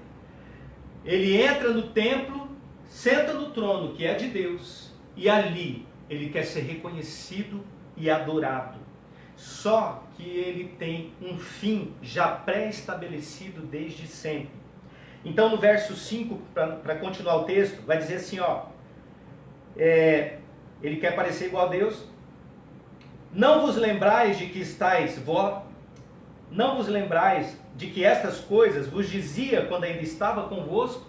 Ele entra no templo, senta no trono que é de Deus, e ali ele quer ser reconhecido e adorado. Só que ele tem um fim já pré-estabelecido desde sempre. Então no verso 5, para continuar o texto, vai dizer assim, ó, ele quer parecer igual a Deus. Não vos lembrais de que não vos lembrais de que estas coisas vos dizia quando ainda estava convosco?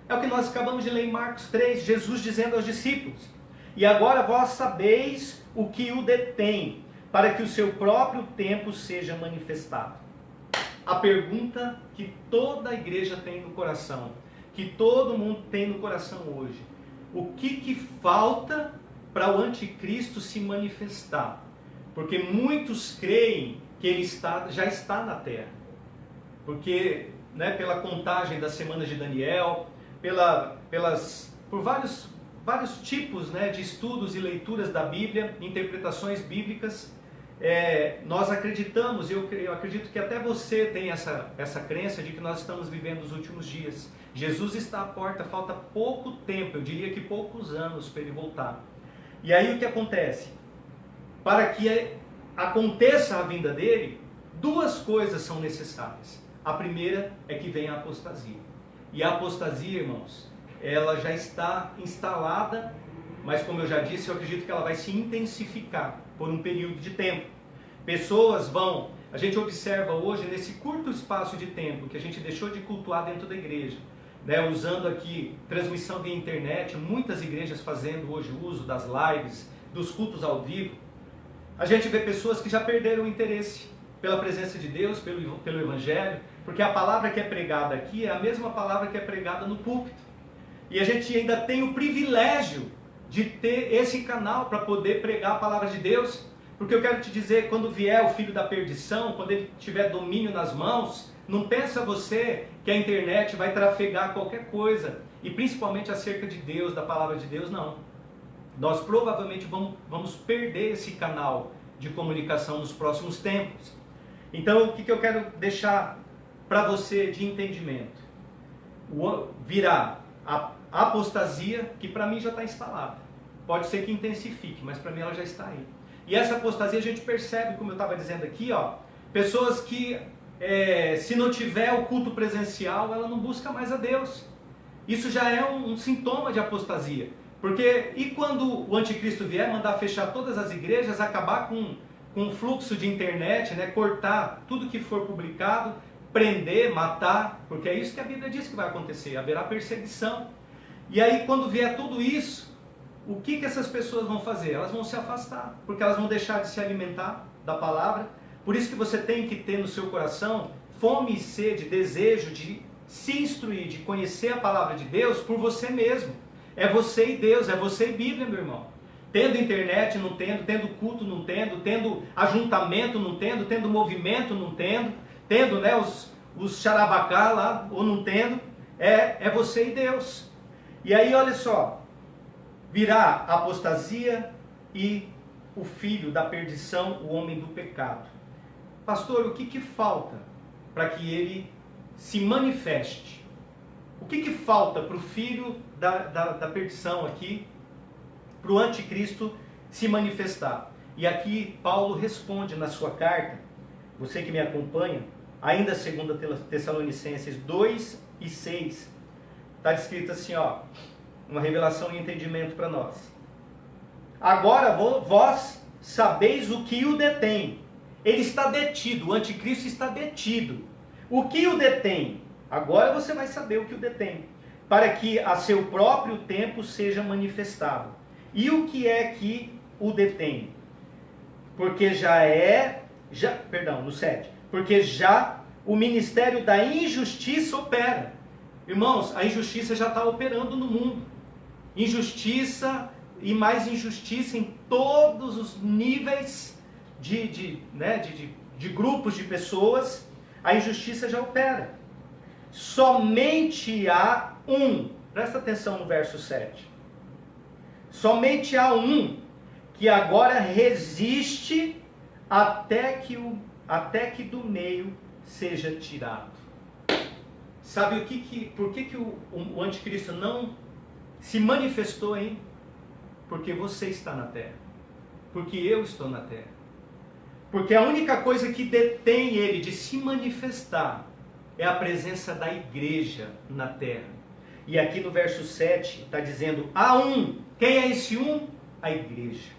É o que nós acabamos de ler em Marcos 3, Jesus dizendo aos discípulos: e agora vós sabeis o que o detém, para que o seu próprio tempo seja manifestado. A pergunta que toda a igreja tem no coração, que todo mundo tem no coração hoje: o que falta para o anticristo se manifestar? Porque muitos creem que ele já está na terra. Porque, né, pela contagem das semanas de Daniel, por vários tipos, né, de estudos e leituras da Bíblia, interpretações bíblicas, nós acreditamos, eu acredito que até você tem essa crença de que nós estamos vivendo os últimos dias. Jesus está à porta, falta pouco tempo, eu diria que poucos anos para ele voltar. E aí o que acontece? Para que aconteça a vinda dele, duas coisas são necessárias. A primeira é que venha a apostasia. E a apostasia, irmãos, ela já está instalada, mas como eu já disse, eu acredito que ela vai se intensificar por um período de tempo. A gente observa hoje, nesse curto espaço de tempo que a gente deixou de cultuar dentro da igreja, né, usando aqui transmissão via internet, muitas igrejas fazendo hoje uso das lives, dos cultos ao vivo, a gente vê pessoas que já perderam o interesse pela presença de Deus, pelo Evangelho, porque a palavra que é pregada aqui é a mesma palavra que é pregada no púlpito. E a gente ainda tem o privilégio de ter esse canal para poder pregar a palavra de Deus, porque eu quero te dizer, quando vier o filho da perdição, quando ele tiver domínio nas mãos, não pensa você que a internet vai trafegar qualquer coisa, e principalmente acerca de Deus, da palavra de Deus, não. Nós provavelmente vamos perder esse canal de comunicação nos próximos tempos. Então, o que eu quero deixar para você de entendimento? Virá a apostasia, que para mim já está instalada. Pode ser que intensifique, mas para mim ela já está aí. E essa apostasia a gente percebe, como eu estava dizendo aqui, ó, pessoas que, se não tiver o culto presencial, ela não busca mais a Deus. Isso já é um sintoma de apostasia. Porque, e quando o anticristo vier, mandar fechar todas as igrejas, acabar com o fluxo de internet, né, cortar tudo que for publicado, prender, matar, porque é isso que a Bíblia diz que vai acontecer, haverá perseguição. E aí quando vier tudo isso, o que essas pessoas vão fazer? Elas vão se afastar, porque elas vão deixar de se alimentar da palavra. Por isso que você tem que ter no seu coração fome e sede, desejo de se instruir, de conhecer a palavra de Deus por você mesmo. É você e Deus, é você e Bíblia, meu irmão. Tendo internet, não tendo culto, não tendo ajuntamento, não tendo movimento, não tendo, né, os xarabacá lá, ou não tendo, é você e Deus. E aí, olha só, virá a apostasia e o filho da perdição, o homem do pecado. Pastor, o que falta para que ele se manifeste? O que falta para o filho da perdição aqui, para o anticristo se manifestar? E aqui Paulo responde na sua carta, você que me acompanha, ainda 2 Tessalonicenses 2 e 6, está escrito assim, ó, uma revelação e entendimento para nós. Agora vós sabeis o que o detém. Ele está detido, o anticristo está detido. O que o detém? Agora você vai saber o que o detém. para que a seu próprio tempo seja manifestado. E o que é que o detém? Porque no 7. Porque já o ministério da injustiça opera. Irmãos, a injustiça já está operando no mundo. Injustiça e mais injustiça em todos os níveis de grupos de pessoas. A injustiça já opera. Somente há um, presta atenção no verso 7. Somente há um que agora resiste até que do meio seja tirado. Sabe por que o anticristo não se manifestou ainda? Porque você está na terra. Porque eu estou na terra. Porque a única coisa que detém ele de se manifestar é a presença da igreja na terra. E aqui no verso 7 está dizendo, há um. Quem é esse um? A igreja.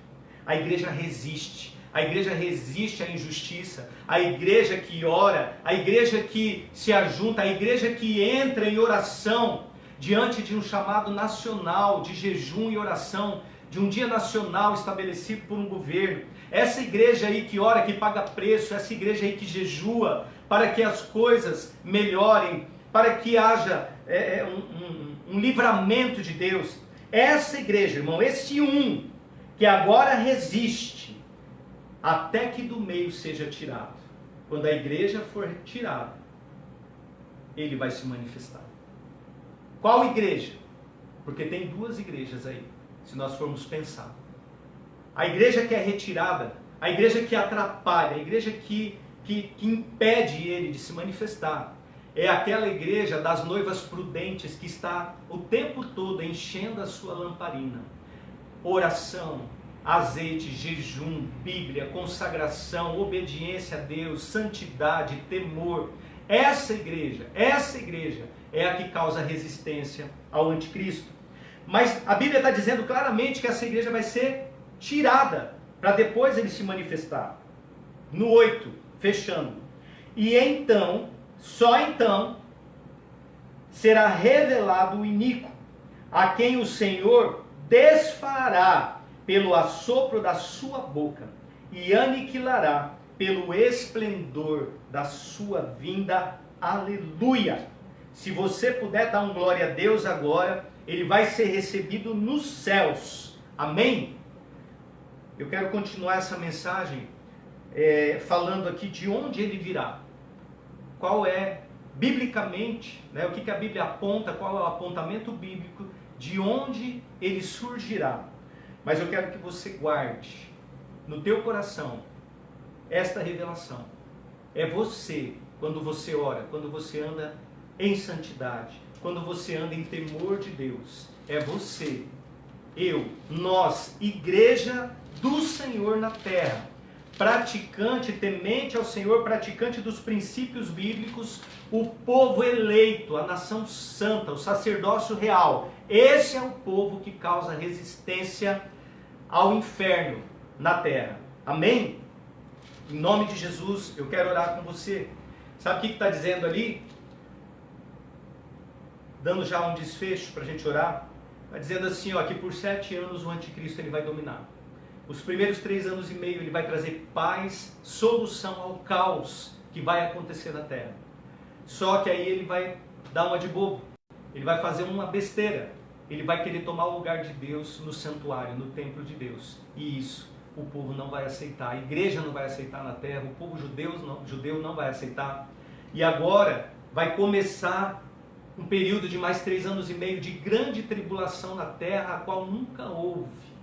A igreja resiste. A igreja resiste à injustiça. A igreja que ora, a igreja que se ajunta, a igreja que entra em oração diante de um chamado nacional de jejum e oração, de um dia nacional estabelecido por um governo. Essa igreja aí que ora, que paga preço, essa igreja aí que jejua para que as coisas melhorem, para que haja um livramento de Deus. Essa igreja, irmão, esse um que agora resiste até que do meio seja tirado. Quando a igreja for tirada, ele vai se manifestar. Qual igreja? Porque tem duas igrejas aí, se nós formos pensar. A igreja que é retirada, a igreja que atrapalha, a igreja que impede ele de se manifestar, é aquela igreja das noivas prudentes que está o tempo todo enchendo a sua lamparina. Oração, azeite, jejum, Bíblia, consagração, obediência a Deus, santidade, temor. Essa igreja é a que causa resistência ao anticristo. Mas a Bíblia está dizendo claramente que essa igreja vai ser tirada para depois ele se manifestar. No 8, fechando. E então, só então, será revelado o iníquo, a quem o Senhor desfará pelo assopro da sua boca e aniquilará pelo esplendor da sua vinda. Aleluia! Se você puder dar um glória a Deus agora, ele vai ser recebido nos céus. Amém? Eu quero continuar essa mensagem falando aqui de onde ele virá. Qual é, biblicamente, o que a Bíblia aponta, qual é o apontamento bíblico de onde ele surgirá. Mas eu quero que você guarde no teu coração esta revelação. É você, quando você ora, quando você anda em santidade, quando você anda em temor de Deus, é você, eu, nós, igreja do Senhor na terra, praticante, temente ao Senhor, praticante dos princípios bíblicos, o povo eleito, a nação santa, o sacerdócio real. Esse é o povo que causa resistência ao inferno na terra. Amém? Em nome de Jesus, eu quero orar com você. Sabe o que está dizendo ali? Dando já um desfecho para a gente orar. Está dizendo assim, que por 7 anos o anticristo ele vai dominar. Os primeiros 3 anos e meio ele vai trazer paz, solução ao caos que vai acontecer na terra. Só que aí ele vai dar uma de bobo. Ele vai fazer uma besteira. Ele vai querer tomar o lugar de Deus no santuário, no templo de Deus. E isso o povo não vai aceitar. A igreja não vai aceitar na terra. O povo judeu não vai aceitar. E agora vai começar um período de mais 3 anos e meio de grande tribulação na terra, a qual nunca houve.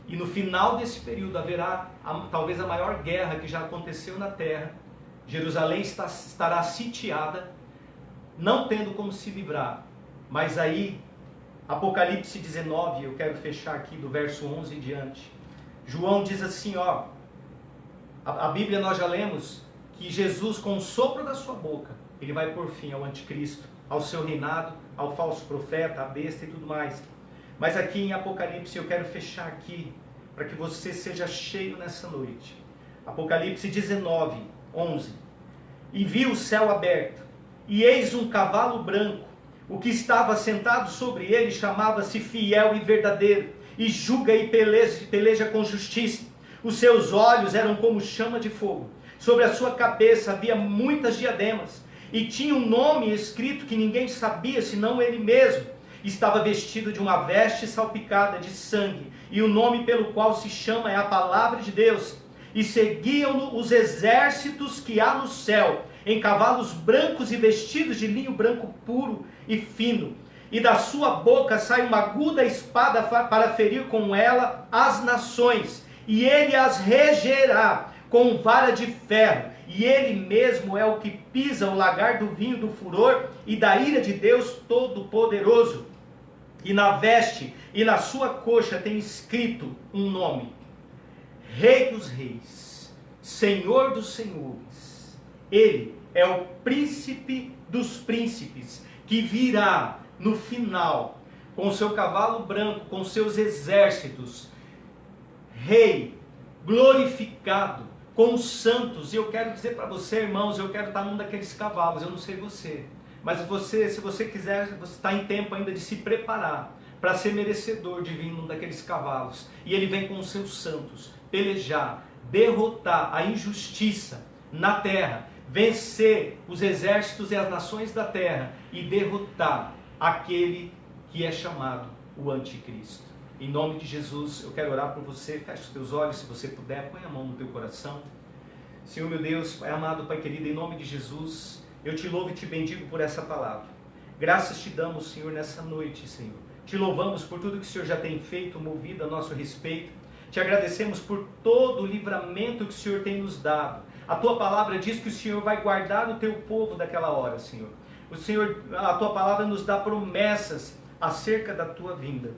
E no final desse período haverá talvez a maior guerra que já aconteceu na terra. Jerusalém estará sitiada, não tendo como se livrar. Mas aí, Apocalipse 19, eu quero fechar aqui do verso 11 em diante. João diz assim, a Bíblia nós já lemos que Jesus, com o sopro da sua boca, ele vai pôr fim ao anticristo, ao seu reinado, ao falso profeta, à besta e tudo mais. Mas aqui em Apocalipse eu quero fechar aqui, para que você seja cheio nessa noite. Apocalipse 19, 11. E vi o céu aberto, e eis um cavalo branco, O que estava sentado sobre ele chamava-se Fiel e Verdadeiro, e julga e peleja com justiça. Os seus olhos eram como chama de fogo. Sobre a sua cabeça havia muitas diademas, e tinha um nome escrito que ninguém sabia senão ele mesmo. Estava vestido de uma veste salpicada de sangue, e o nome pelo qual se chama é a Palavra de Deus. E seguiam-no os exércitos que há no céu, em cavalos brancos e vestidos de linho branco puro e fino. E da sua boca sai uma aguda espada para ferir com ela as nações, e ele as regerá com vara de ferro, e ele mesmo é o que pisa o lagar do vinho do furor e da ira de Deus Todo-Poderoso. E na veste e na sua coxa tem escrito um nome: Rei dos Reis, Senhor dos Senhores. Ele é o príncipe dos príncipes, que virá no final, com seu cavalo branco, com seus exércitos, rei, glorificado, com os santos. E eu quero dizer para você, irmãos, eu quero estar num daqueles cavalos. Eu não sei você, mas você, se você quiser, você está em tempo ainda de se preparar para ser merecedor de vir num daqueles cavalos. E ele vem com os seus santos, pelejar, derrotar a injustiça na terra, vencer os exércitos e as nações da terra e derrotar aquele que é chamado o anticristo. Em nome de Jesus, eu quero orar por você. Feche os teus olhos, se você puder, põe a mão no teu coração. Senhor meu Deus, Pai amado, Pai querido, em nome de Jesus, eu te louvo e te bendigo por essa palavra. Graças te damos, Senhor, nessa noite, Senhor. Te louvamos por tudo que o Senhor já tem feito, movido a nosso respeito. Te agradecemos por todo o livramento que o Senhor tem nos dado. A tua palavra diz que o Senhor vai guardar o teu povo daquela hora, Senhor. A tua palavra nos dá promessas acerca da tua vinda.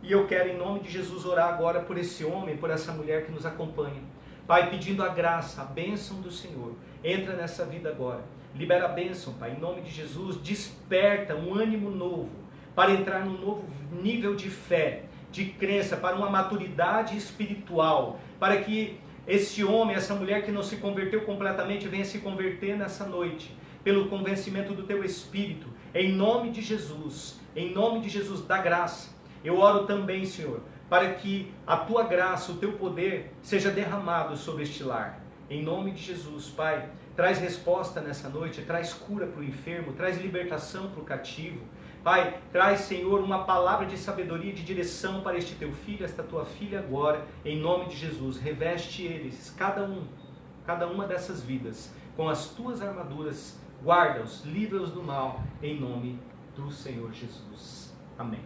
E eu quero, em nome de Jesus, orar agora por esse homem, por essa mulher que nos acompanha. Pai, pedindo a graça, a bênção do Senhor. Entra nessa vida agora. Libera a bênção, Pai, em nome de Jesus. Desperta um ânimo novo para entrar num novo nível de fé, de crença, para uma maturidade espiritual, para que esse homem, essa mulher que não se converteu completamente, venha se converter nessa noite, pelo convencimento do teu Espírito, em nome de Jesus, da graça. Eu oro também, Senhor, para que a tua graça, o teu poder, seja derramado sobre este lar. Em nome de Jesus, Pai, traz resposta nessa noite, traz cura para o enfermo, traz libertação para o cativo. Pai, traz, Senhor, uma palavra de sabedoria e de direção para este teu filho, esta tua filha agora, em nome de Jesus. Reveste eles, cada uma dessas vidas, com as tuas armaduras, guarda-os, livra-os do mal, em nome do Senhor Jesus. Amém.